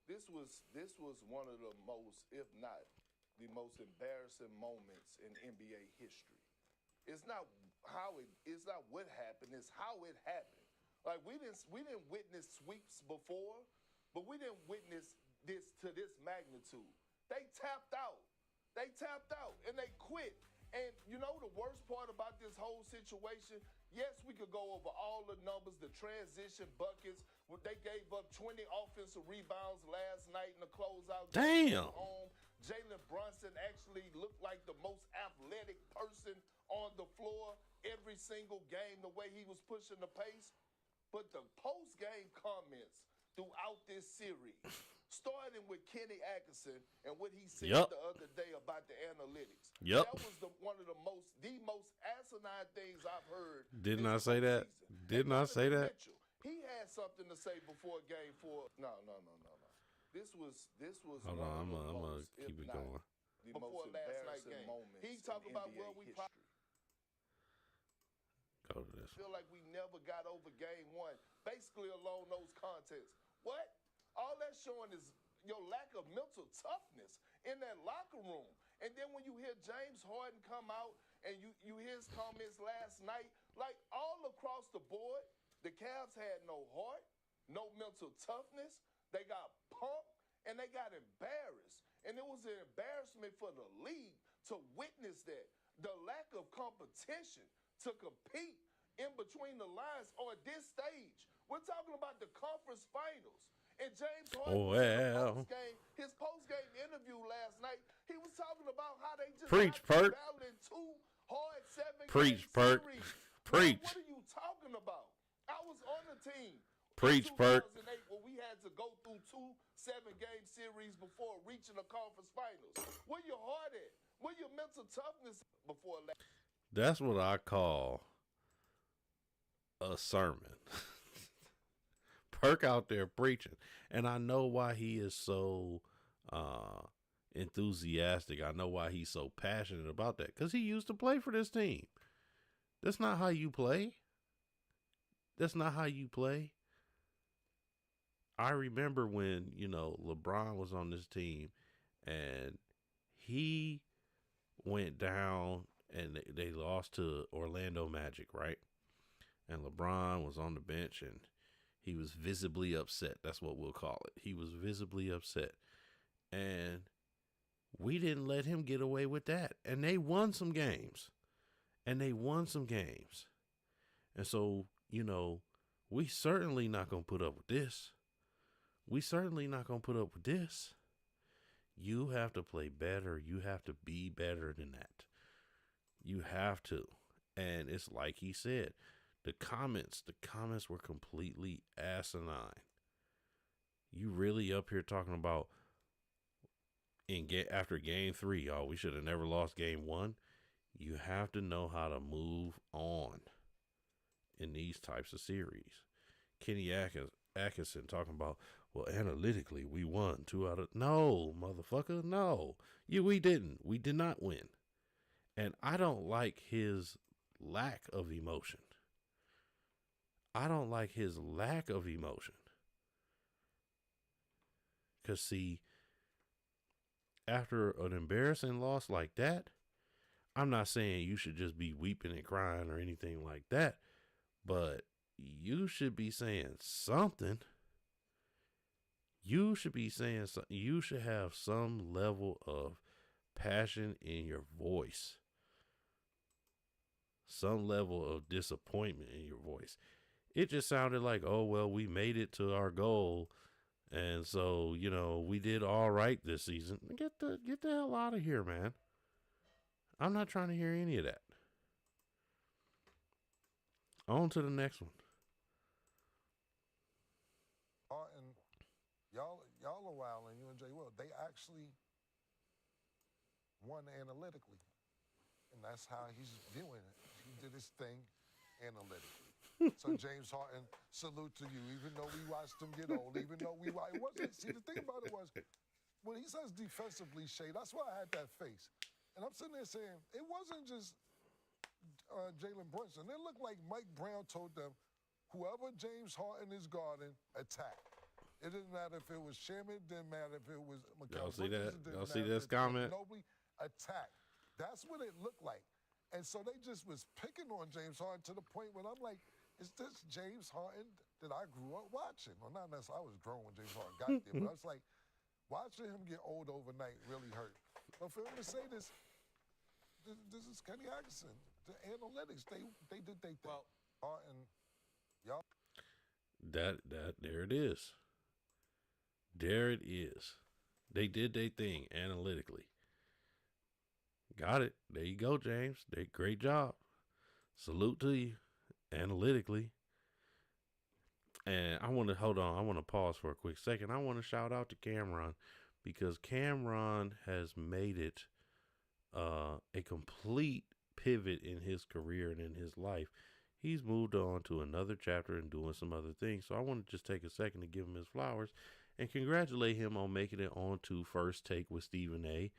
This was one of the most, if not the most embarrassing moments in NBA history. It's not what happened, it's how it happened. Like we didn't witness sweeps before, but we didn't witness this to this magnitude. They tapped out. And they quit. And you know the worst part about this whole situation? Yes, we could go over all the numbers, the transition buckets. They gave up 20 offensive rebounds last night in the closeout. Damn. Home. Jalen Brunson actually looked like the most athletic person on the floor every single game, the way he was pushing the pace. But the post-game comments throughout this series, starting with Kenny Atkinson and what he said the other day about the analytics. That was one of the most asinine things I've heard. Didn't I say that? Didn't I say that? He had something to say before game 4. No. This was Hold one on, of the I'm gonna most, keep it if not going. the most embarrassing moments. He talked about Go to this. Feel like we never got over game 1, basically along those contexts. What? All that's showing is your lack of mental toughness in that locker room. And then when you hear James Harden come out and you hear his comments last night, like all across the board, the Cavs had no heart, no mental toughness. They got pumped and they got embarrassed. And it was an embarrassment for the league to witness that. The lack of competition to compete in between the lines or at this stage. We're talking about the conference finals. And James Harden, his post-game interview last night, he was talking about how they just battling 2 hard 7-game series. Preach. What are you talking about? I was on the team. Preach, in Perk. 2008 when we had to go through 2 7-game series before reaching the conference finals. Where your heart at? Where your mental toughness before that? That's what I call a sermon. Perk out there preaching. And I know why he is so enthusiastic. I know why he's so passionate about that. Because he used to play for this team. That's not how you play. That's not how you play. I remember when, LeBron was on this team and he went down and they lost to Orlando Magic, right? And LeBron was on the bench and he was visibly upset. That's what we'll call it. He was visibly upset. And we didn't let him get away with that. And they won some games. And so, we certainly not going to put up with this. You have to play better. You have to be better than that. You have to. And it's like he said, the comments were completely asinine. You really up here talking about after game 3, we should have never lost game 1. You have to know how to move on in these types of series. Kenny Atkinson talking about, well, analytically, we won 2 out of... No, motherfucker, no. We didn't. We did not win. And I don't like his lack of emotion. Because, see, after an embarrassing loss like that, I'm not saying you should just be weeping and crying or anything like that, but you should be saying something. You should be saying something. You should have some level of passion in your voice. Some level of disappointment in your voice. It just sounded like, oh, well, we made it to our goal. And so, we did all right this season. Get the hell out of here, man. I'm not trying to hear any of that. On to the next one. And y'all are wild, and you and Jay Will. They actually won analytically. And that's how he's viewing it. He did his thing analytically. So James Harden, salute to you. Even though we watched him get old, even though it wasn't. See, the thing about it was, when he says defensively, Shay, that's why I had that face. And I'm sitting there saying, it wasn't just Jalen Brunson. It looked like Mike Brown told them, whoever James Harden is guarding, attack. It didn't matter if it was Sherman. It didn't matter if it was Y'all Mikael see Bridges, that? it didn't Y'all see matter this if it was comment? Ginobili. Attack. That's what it looked like. And so they just was picking on James Harden to the point when I'm like, is this James Harden that I grew up watching? Well, not necessarily. I was grown when James Harden got there, but I was like, watching him get old overnight really hurt. But for him to say this is Kenny Atkinson. The analytics, they did their thing. Well, Harden, y'all. There it is. There it is. They did their thing analytically. Got it. There you go, James. Great job. Salute to you analytically. And I want to hold on. I want to pause for a quick second. I want to shout out to Cameron because Cameron has made it a complete pivot in his career and in his life. He's moved on to another chapter and doing some other things. So I want to just take a second to give him his flowers and congratulate him on making it on to First Take with Stephen A.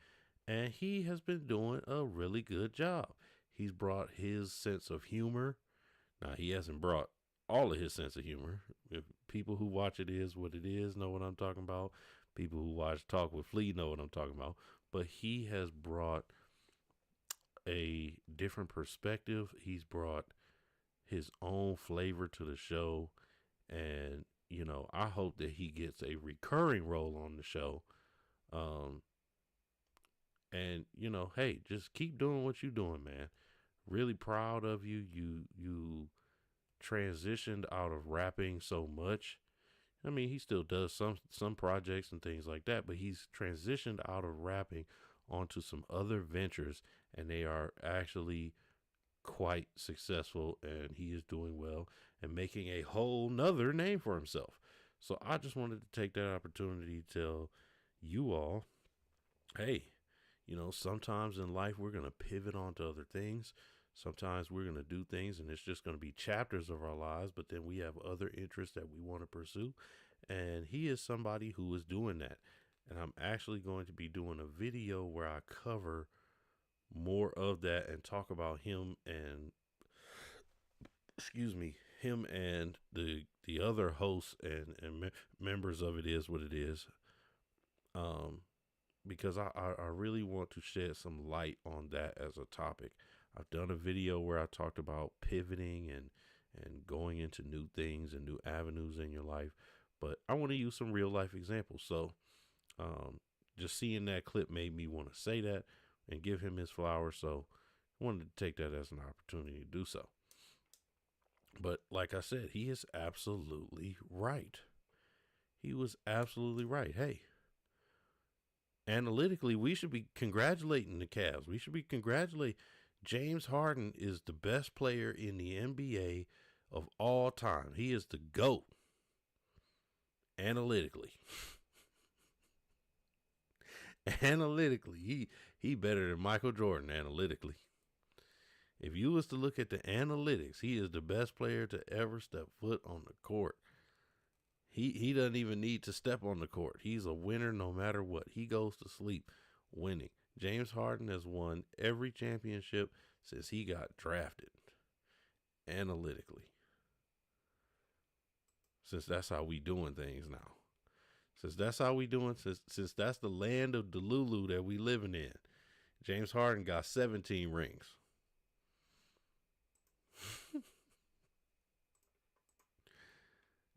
And he has been doing a really good job. He's brought his sense of humor. Now, he hasn't brought all of his sense of humor. If people who watch It Is What It Is know what I'm talking about. People who watch Talk with Flea know what I'm talking about. But he has brought a different perspective. He's brought his own flavor to the show. And, you know, I hope that he gets a recurring role on the show. And, you know, hey, just keep doing what you're doing, man. Really proud of you. You transitioned out of rapping so much. I mean, he still does some projects and things like that, but he's transitioned out of rapping onto some other ventures, and they are actually quite successful, and he is doing well and making a whole nother name for himself. So I just wanted to take that opportunity to tell you all, hey, you know, sometimes in life we're going to pivot onto other things. Sometimes we're going to do things and it's just going to be chapters of our lives, but then we have other interests that we want to pursue. And he is somebody who is doing that. And I'm actually going to be doing a video where I cover more of that and talk about him and, him and the other hosts and members of It Is What It Is. Because I really want to shed some light on that as a topic. I've done a video where I talked about pivoting and going into new things and new avenues in your life, but I want to use some real life examples. So just seeing that clip made me want to say that and give him his flowers. So I wanted to take that as an opportunity to do so. But like I said, he is absolutely right. He was absolutely right. Hey, analytically, we should be congratulating the Cavs. We should be congratulating James Harden is the best player in the NBA of all time. He is the GOAT. Analytically. Analytically, he better than Michael Jordan analytically. If you was to look at the analytics, he is the best player to ever step foot on the court. He doesn't even need to step on the court. He's a winner no matter what. He goes to sleep winning. James Harden has won every championship since he got drafted. Analytically. Since that's how we doing things now. Since that's how we doing, since that's the land of Delulu that we living in. James Harden got 17 rings.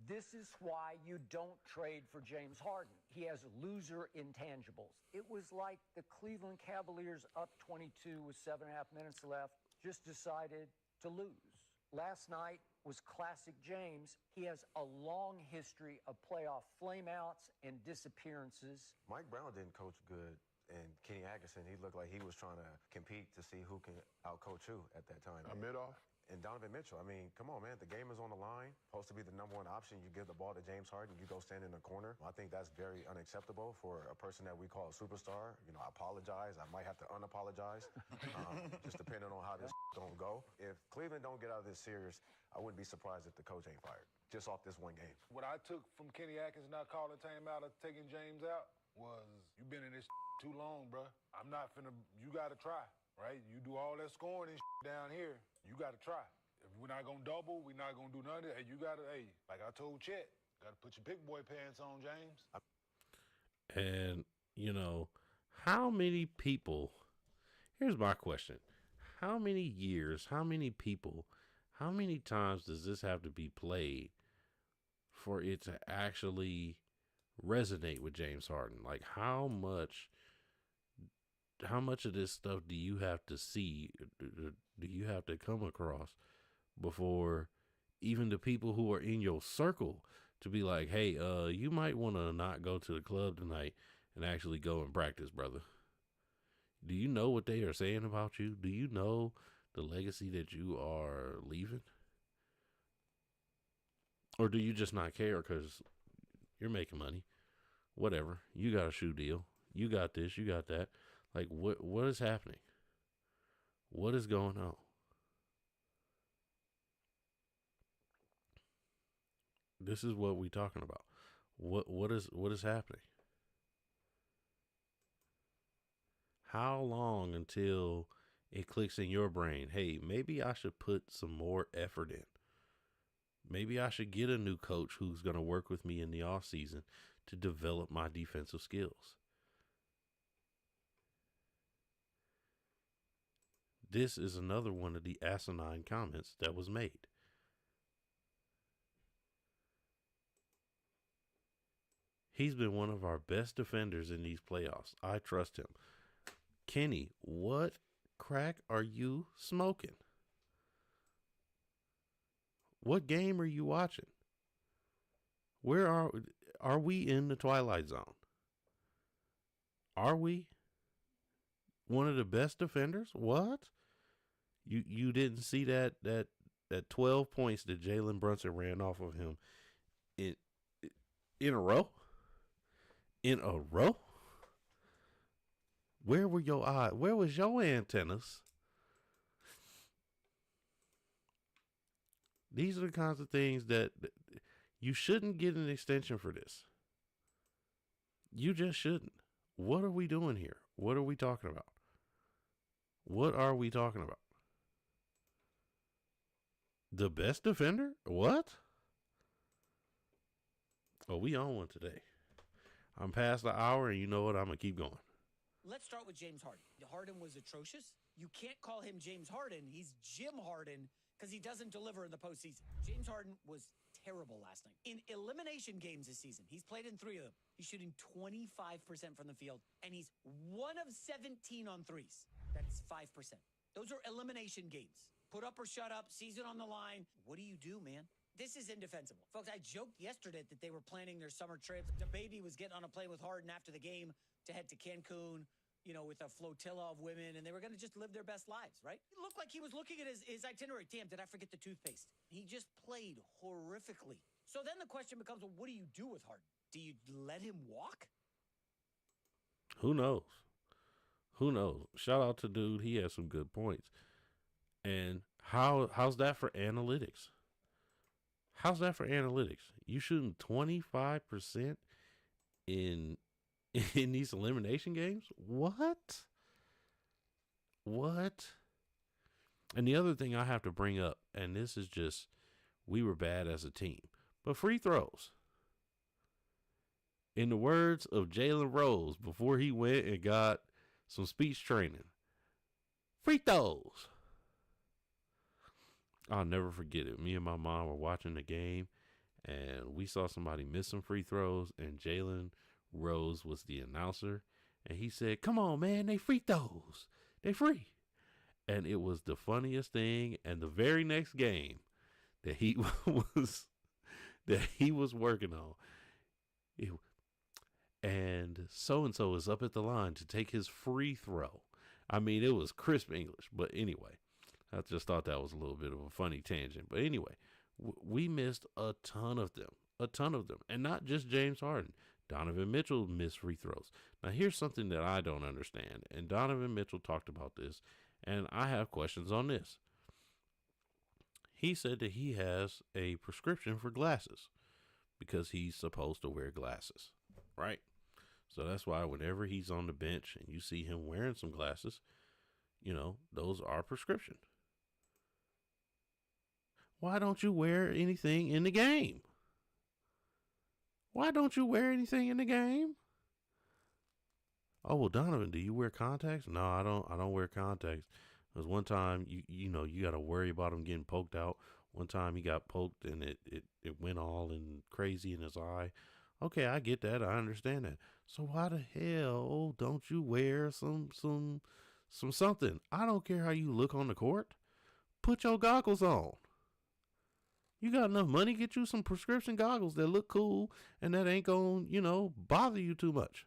This is why you don't trade for James Harden. He has loser intangibles. It was like the Cleveland Cavaliers up 22 with 7.5 minutes left, just decided to lose. Last night was classic James. He has a long history of playoff flameouts and disappearances. Mike Brown didn't coach good, and Kenny Atkinson, he looked like he was trying to compete to see who can outcoach who at that time. Mid-off? And Donovan Mitchell, I mean, come on, man. The game is on the line. Supposed to be the number one option. You give the ball to James Harden, you go stand in the corner. I think that's very unacceptable for a person that we call a superstar. You know, I apologize. I might have to unapologize, just depending on how this don't go. If Cleveland don't get out of this series, I wouldn't be surprised if the coach ain't fired, just off this one game. What I took from Kenny Atkinson not calling timeout or taking James out was, you've been in this too long, bro. I'm not finna, you gotta try, right? You do all that scoring and down here, you gotta try. If we're not gonna double, we're not gonna do none of that. Hey, you gotta, like I told Chet, Got to put your big boy pants on, James. And, you know, how many people, here's my question. How many years, how many people, how many times does this have to be played for it to actually resonate with James Harden? Like how much of this stuff do you have to see, do you have to come across before even the people who are in your circle to be like, hey, you might want to not go to the club tonight and actually go and practice, brother? Do you know what they are saying about you? Do you know the legacy that you are leaving? Or do you just not care because you're making money? Whatever. You got a shoe deal. You got this. You got that. Like, what is happening? What is going on? This is what we're talking about. What is happening? How long until it clicks in your brain, hey, maybe I should put some more effort in. Maybe I should get a new coach who's going to work with me in the off season to develop my defensive skills. This is another one of the asinine comments that was made. He's been one of our best defenders in these playoffs. I trust him. Kenny, what crack are you smoking? What game are you watching? Where are we in the Twilight Zone? Are we one of the best defenders? What? You didn't see that 12 points that Jalen Brunson ran off of him in a row? In a row? Where were your eyes? Where was your antennas? These are the kinds of things that you shouldn't get an extension for this. You just shouldn't. What are we doing here? What are we talking about? What are we talking about? The best defender? What? Oh, we on one today. I'm past the hour, and you know what? I'm going to keep going. Let's start with James Harden. Harden was atrocious. You can't call him James Harden. He's Jim Harden because he doesn't deliver in the postseason. James Harden was terrible last night. In elimination games this season, he's played in 3 of them. He's shooting 25% from the field, and he's 1 of 17 on threes. That's 5%. Those are elimination games. Put up or shut up, season on the line. What do you do, man? This is indefensible. Folks, I joked yesterday that they were planning their summer trips. The baby was getting on a plane with Harden after the game to head to Cancun, you know, with a flotilla of women, and they were going to just live their best lives, right? It looked like he was looking at his itinerary. Damn, did I forget the toothpaste? He just played horrifically. So then the question becomes, well, what do you do with Harden? Do you let him walk? Who knows? Who knows? Shout out to dude. He has some good points. And how's that for analytics? How's that for analytics? You shooting 25% in these elimination games? What? And the other thing I have to bring up, and this is just, we were bad as a team, but free throws. In the words of Jalen Rose before he went and got some speech training, free throws. I'll never forget it. Me and my mom were watching the game, and we saw somebody miss some free throws, and Jalen Rose was the announcer, and he said, "Come on, man, they free throws. They free." And it was the funniest thing. And the very next game that he was working on, and so is up at the line to take his free throw. I mean, it was crisp English, but anyway. I just thought that was a little bit of a funny tangent. But anyway, we missed a ton of them. And not just James Harden. Donovan Mitchell missed free throws. Now, here's something that I don't understand. And Donovan Mitchell talked about this, and I have questions on this. He said that he has a prescription for glasses because he's supposed to wear glasses, right? So that's why whenever he's on the bench and you see him wearing some glasses, you know, those are prescription. Why don't you wear anything in the game? Why don't you wear anything in the game? Oh, well, Donovan, do you wear contacts? No, I don't wear contacts. Because one time, you got to worry about him getting poked out. One time he got poked and it went all in crazy in his eye. Okay, I get that. I understand that. So why the hell don't you wear some something? I don't care how you look on the court. Put your goggles on. You got enough money, get you some prescription goggles that look cool and that ain't going to, bother you too much.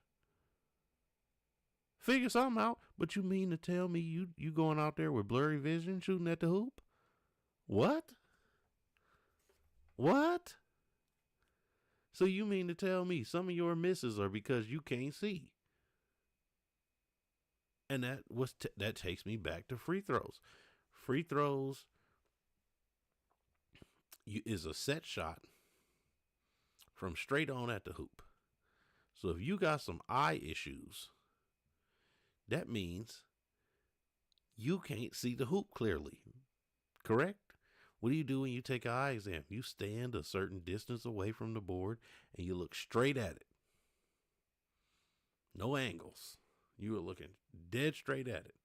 Figure something out. But you mean to tell me you going out there with blurry vision shooting at the hoop? What? What? So you mean to tell me some of your misses are because you can't see? And that takes me back to free throws. Free throws is a set shot from straight on at the hoop. So if you got some eye issues, that means you can't see the hoop clearly. Correct? What do you do when you take an eye exam? You stand a certain distance away from the board and you look straight at it. No angles. You are looking dead straight at it.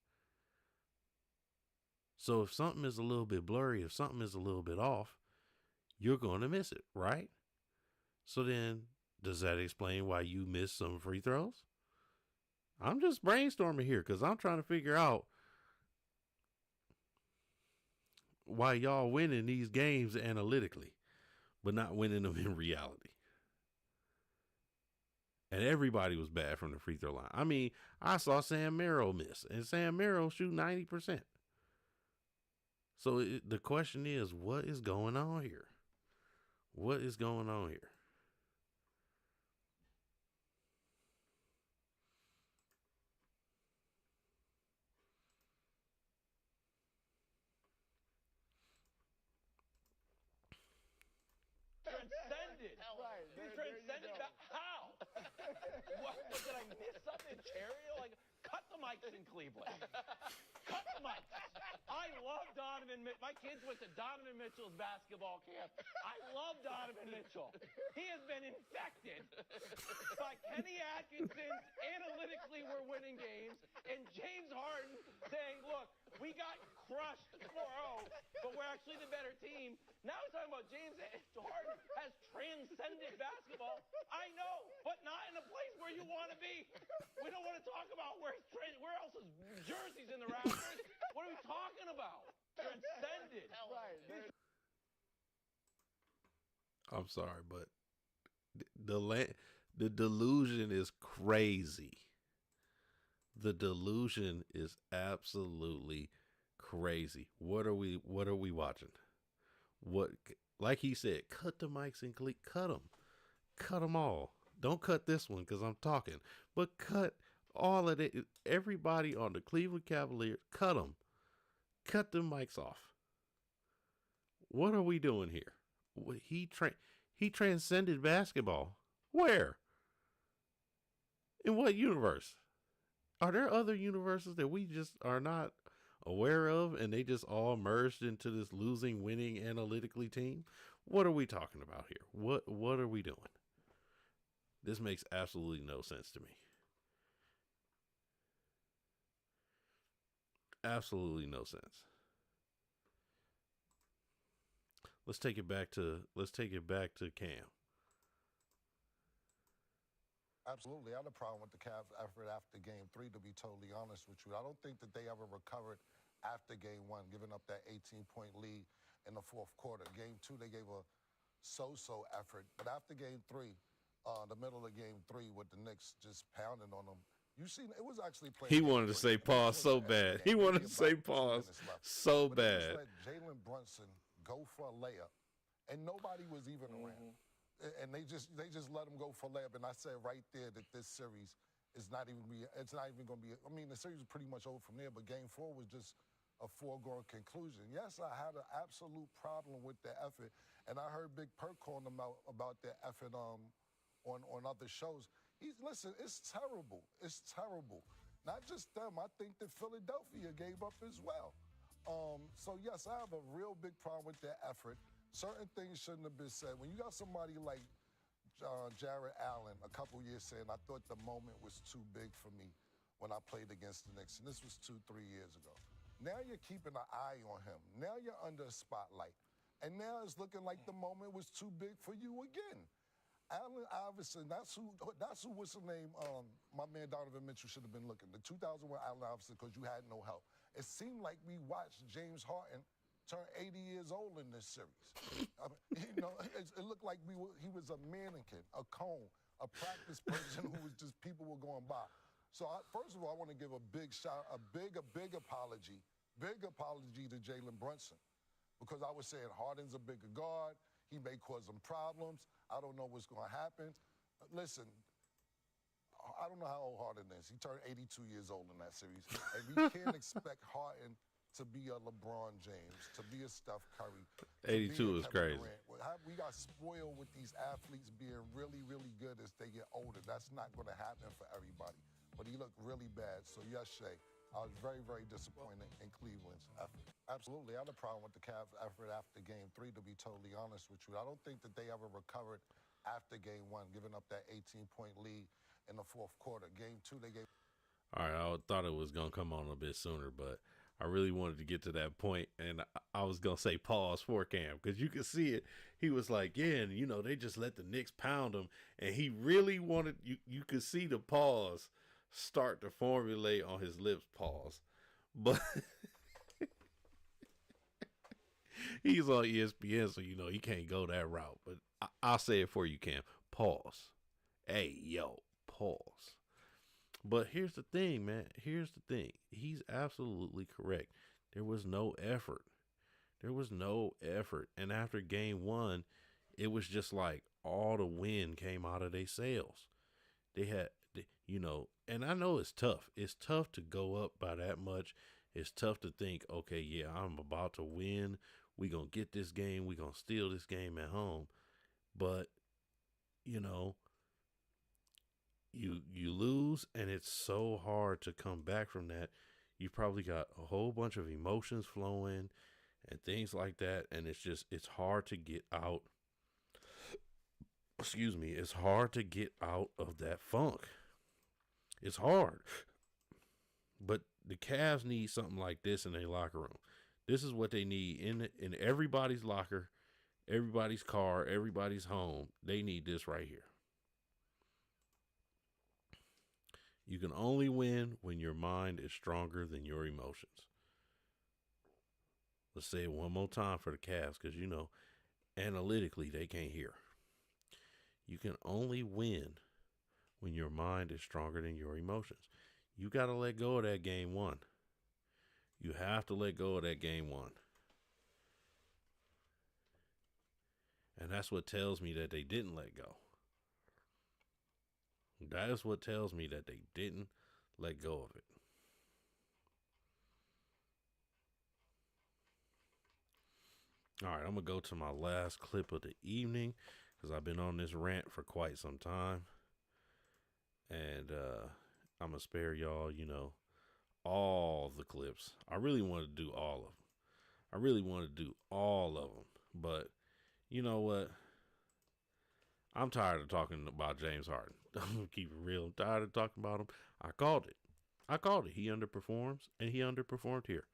So if something is a little bit blurry, if something is a little bit off, you're going to miss it, right? So then, does that explain why you missed some free throws? I'm just brainstorming here because I'm trying to figure out why y'all winning these games analytically, but not winning them in reality. And everybody was bad from the free throw line. I mean, I saw Sam Merrill miss, and Sam Merrill shoot 90%. So the question is, what is going on here? What is going on here? Transcended. Right. You transcended that. How? What? Did I miss something? Cherry? Like, cut the mics in Cleveland. Cut the mics. I love Donovan Mitchell. My kids went to Donovan Mitchell's basketball camp. I love Donovan Mitchell. He has been infected by Kenny Atkinson's analytically we're winning games and James Harden saying, look, we got crushed 4-0, but we're actually the better team. Now he's talking about James Harden has transcended basketball. I know, but not in a place where you want to be. We don't want to talk about where else is jerseys in the rafters. What are we talking about? Transcended. Right. I'm sorry, but the delusion is crazy. The delusion is absolutely crazy. What are we watching? What, like he said, cut the mics and cut them all. Don't cut this one because I'm talking, but cut all of it. Everybody on the Cleveland Cavaliers, cut them. Cut the mics off. What are we doing here? He transcended basketball. Where? In what universe? Are there other universes that we just are not aware of and they just all merged into this losing, winning analytically team? What are we talking about here? What are we doing? This makes absolutely no sense to me. Absolutely no sense. Let's take it back to Cam. Absolutely. I had a problem with the Cavs effort after game 3, to be totally honest with you. I don't think that they ever recovered after game 1, giving up that 18-point lead in the fourth quarter. Game 2, they gave a so-so effort. But after game 3, the middle of game 3 with the Knicks just pounding on them, you see, it was actually playing. He wanted to say pause so bad. He wanted to say pause so bad. They just let Jalen Brunson go for a layup, and nobody was even around. And they just let him go for layup. And I said right there that this series is not even going to be. I mean, the series is pretty much over from there. But game 4 was just a foregone conclusion. Yes, I had an absolute problem with the effort, and I heard Big Perk calling them out about their effort on other shows. Listen, it's terrible. It's terrible. Not just them. I think that Philadelphia gave up as well. So yes, I have a real big problem with their effort. Certain things shouldn't have been said. When you got somebody like Jared Allen a couple years saying, I thought the moment was too big for me when I played against the Knicks. And this was 2-3 years ago. Now you're keeping an eye on him. Now you're under a spotlight. And now it's looking like the moment was too big for you again. Allen Iverson, that's who what's the name, my man Donovan Mitchell should have been looking. The 2001 Allen Iverson, because you had no help. It seemed like we watched James Harden turn 80 years old in this series. I mean, it looked like he was a mannequin, a cone, a practice person who was just people were going by. So first of all, I want to give a big apology to Jalen Brunson, because I was saying Harden's a bigger guard. He may cause them problems. I don't know what's going to happen. Listen, I don't know how old Harden is. He turned 82 years old in that series. And we can't expect Harden to be a LeBron James, to be a Steph Curry. 82 is crazy. We got spoiled with these athletes being really, really good as they get older. That's not going to happen for everybody. But he looked really bad. So, yes, Shay, I was very, very disappointed in Cleveland's effort. Absolutely. I had a problem with the Cavs' effort after Game 3, to be totally honest with you. I don't think that they ever recovered after Game 1, giving up that 18-point lead in the fourth quarter. Game 2, they gave... All right, I thought it was going to come on a bit sooner, but I really wanted to get to that point, and I was going to say pause for Cam, because you could see it. He was like, yeah, and, they just let the Knicks pound him, and he really wanted... You could see the pause start to formulate on his lips, pause. But... he's on ESPN, so he can't go that route. But I'll say it for you, Cam. Pause. Hey, yo, pause. But here's the thing, man. Here's the thing. He's absolutely correct. There was no effort. And after Game 1, it was just like all the wind came out of their sails. They had, and I know it's tough. It's tough to go up by that much. It's tough to think, okay, yeah, I'm about to win. We're going to get this game. We're going to steal this game at home. But, you lose, and it's so hard to come back from that. You probably got a whole bunch of emotions flowing and things like that. And it's hard to get out. Excuse me. It's hard to get out of that funk. It's hard. But the Cavs need something like this in their locker room. This is what they need in everybody's locker, everybody's car, everybody's home. They need this right here. You can only win when your mind is stronger than your emotions. Let's say it one more time for the Cavs, because, analytically, they can't hear. You can only win when your mind is stronger than your emotions. You got to let go of that Game 1. You have to let go of that Game 1. And that's what tells me that they didn't let go. That is what tells me that they didn't let go of it. All right, I'm going to go to my last clip of the evening, because I've been on this rant for quite some time. And I'm going to spare y'all, all the clips. I really want to do all of them. But you know what? I'm tired of talking about James Harden. I'm going to keep it real. I'm tired of talking about him. I called it. He underperforms, and he underperformed here.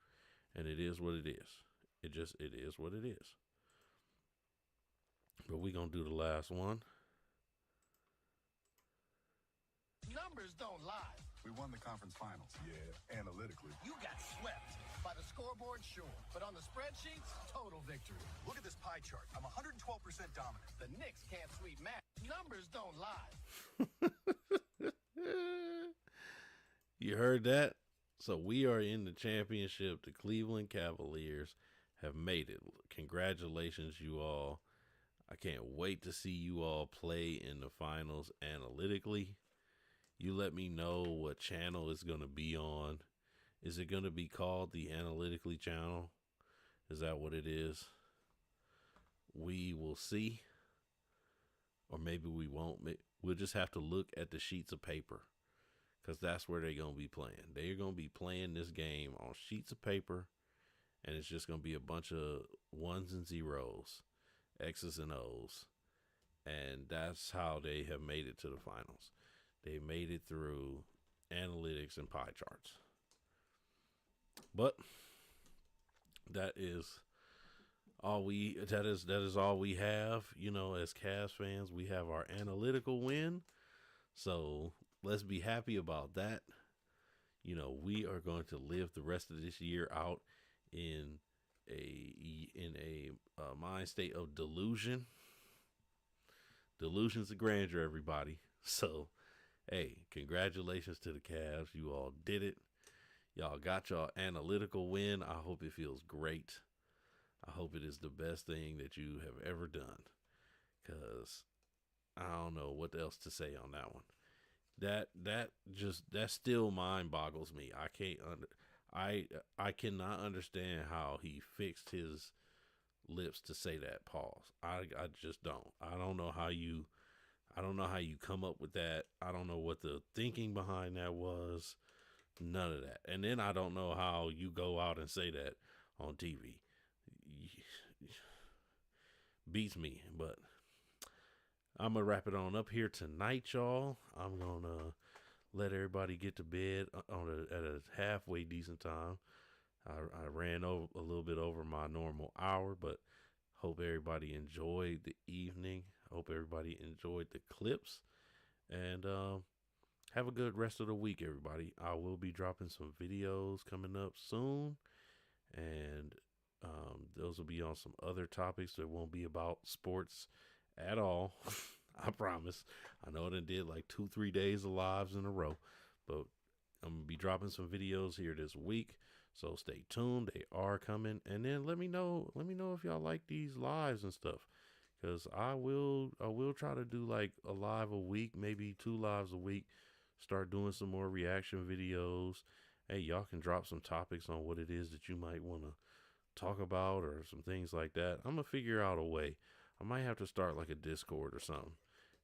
And it is what it is. It is what it is. But we're going to do the last one. Numbers don't lie. We won the conference finals. Yeah, analytically. You got swept. By the scoreboard, sure. But on the spreadsheets, total victory. Look at this pie chart. I'm 112% dominant. The Knicks can't sweep Matt. Numbers don't lie. You heard that? So we are in the championship. The Cleveland Cavaliers have made it. Congratulations, you all. I can't wait to see you all play in the finals analytically. You let me know what channel it's going to be on. Is it going to be called the Analytically channel? Is that what it is? We will see. Or maybe we won't. We'll just have to look at the sheets of paper, because that's where they're going to be playing. They're going to be playing this game on sheets of paper, and it's just going to be a bunch of ones and zeros, X's and O's. And that's how they have made it to the finals. They made it through analytics and pie charts. But that is all we have. You know, as Cavs fans, we have our analytical win. So let's be happy about that. You know, we are going to live the rest of this year out in a mind state of delusion. Delusions of grandeur, everybody. So, hey, congratulations to the Cavs. You all did it. Y'all got y'all analytical win. I hope it feels great. I hope it is the best thing that you have ever done. Because I don't know what else to say on that one. That still mind boggles me. I cannot understand how he fixed his lips to say that. Pause. I just don't. I don't know how you come up with that. I don't know what the thinking behind that was. None of that. And then I don't know how you go out and say that on TV. Beats me. But I'm going to wrap it on up here tonight, y'all. I'm going to let everybody get to bed at a halfway decent time. I ran over a little bit over my normal hour, but hope everybody enjoyed the evening. Hope everybody enjoyed the clips. And have a good rest of the week, everybody. I will be dropping some videos coming up soon. And those will be on some other topics that won't be about sports at all. I promise. I know I did like 2-3 days of lives in a row, but I'm going to be dropping some videos here this week. So stay tuned. They are coming. And then let me know if y'all like these lives and stuff. Cause I will try to do like a live a week, maybe 2 lives a week. Start doing some more reaction videos. Hey, y'all can drop some topics on what it is that you might want to talk about or some things like that. I'm going to figure out a way. I might have to start like a Discord or something.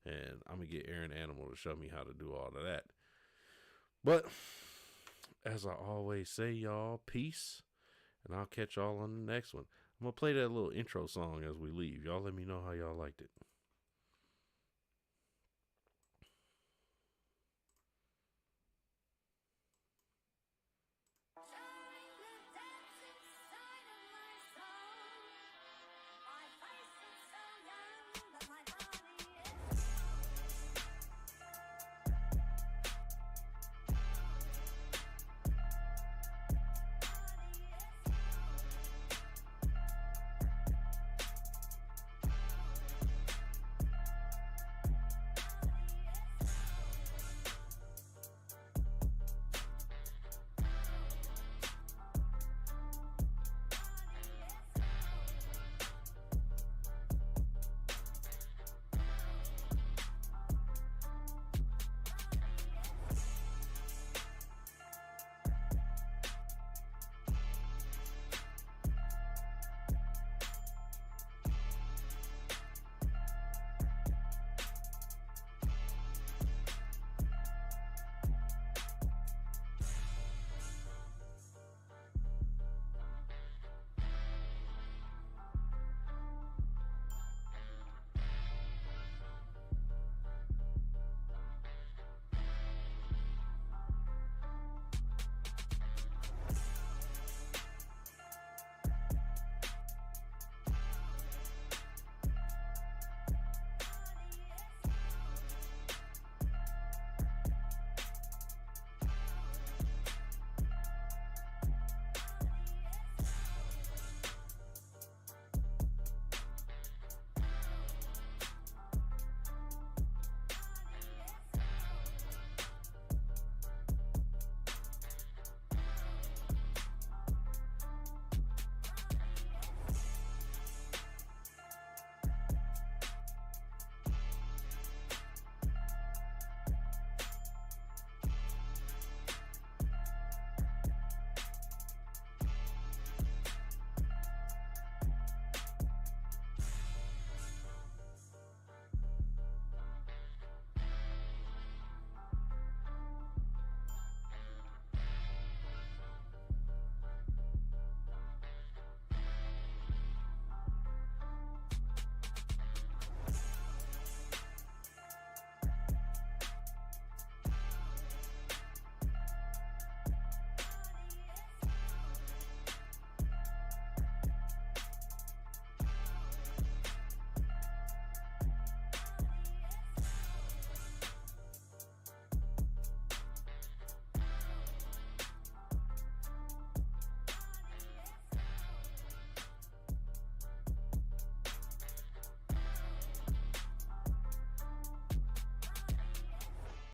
And I'm going to get Aaron Animal to show me how to do all of that. But as I always say, y'all, peace. And I'll catch y'all on the next one. I'm going to play that little intro song as we leave. Y'all let me know how y'all liked it.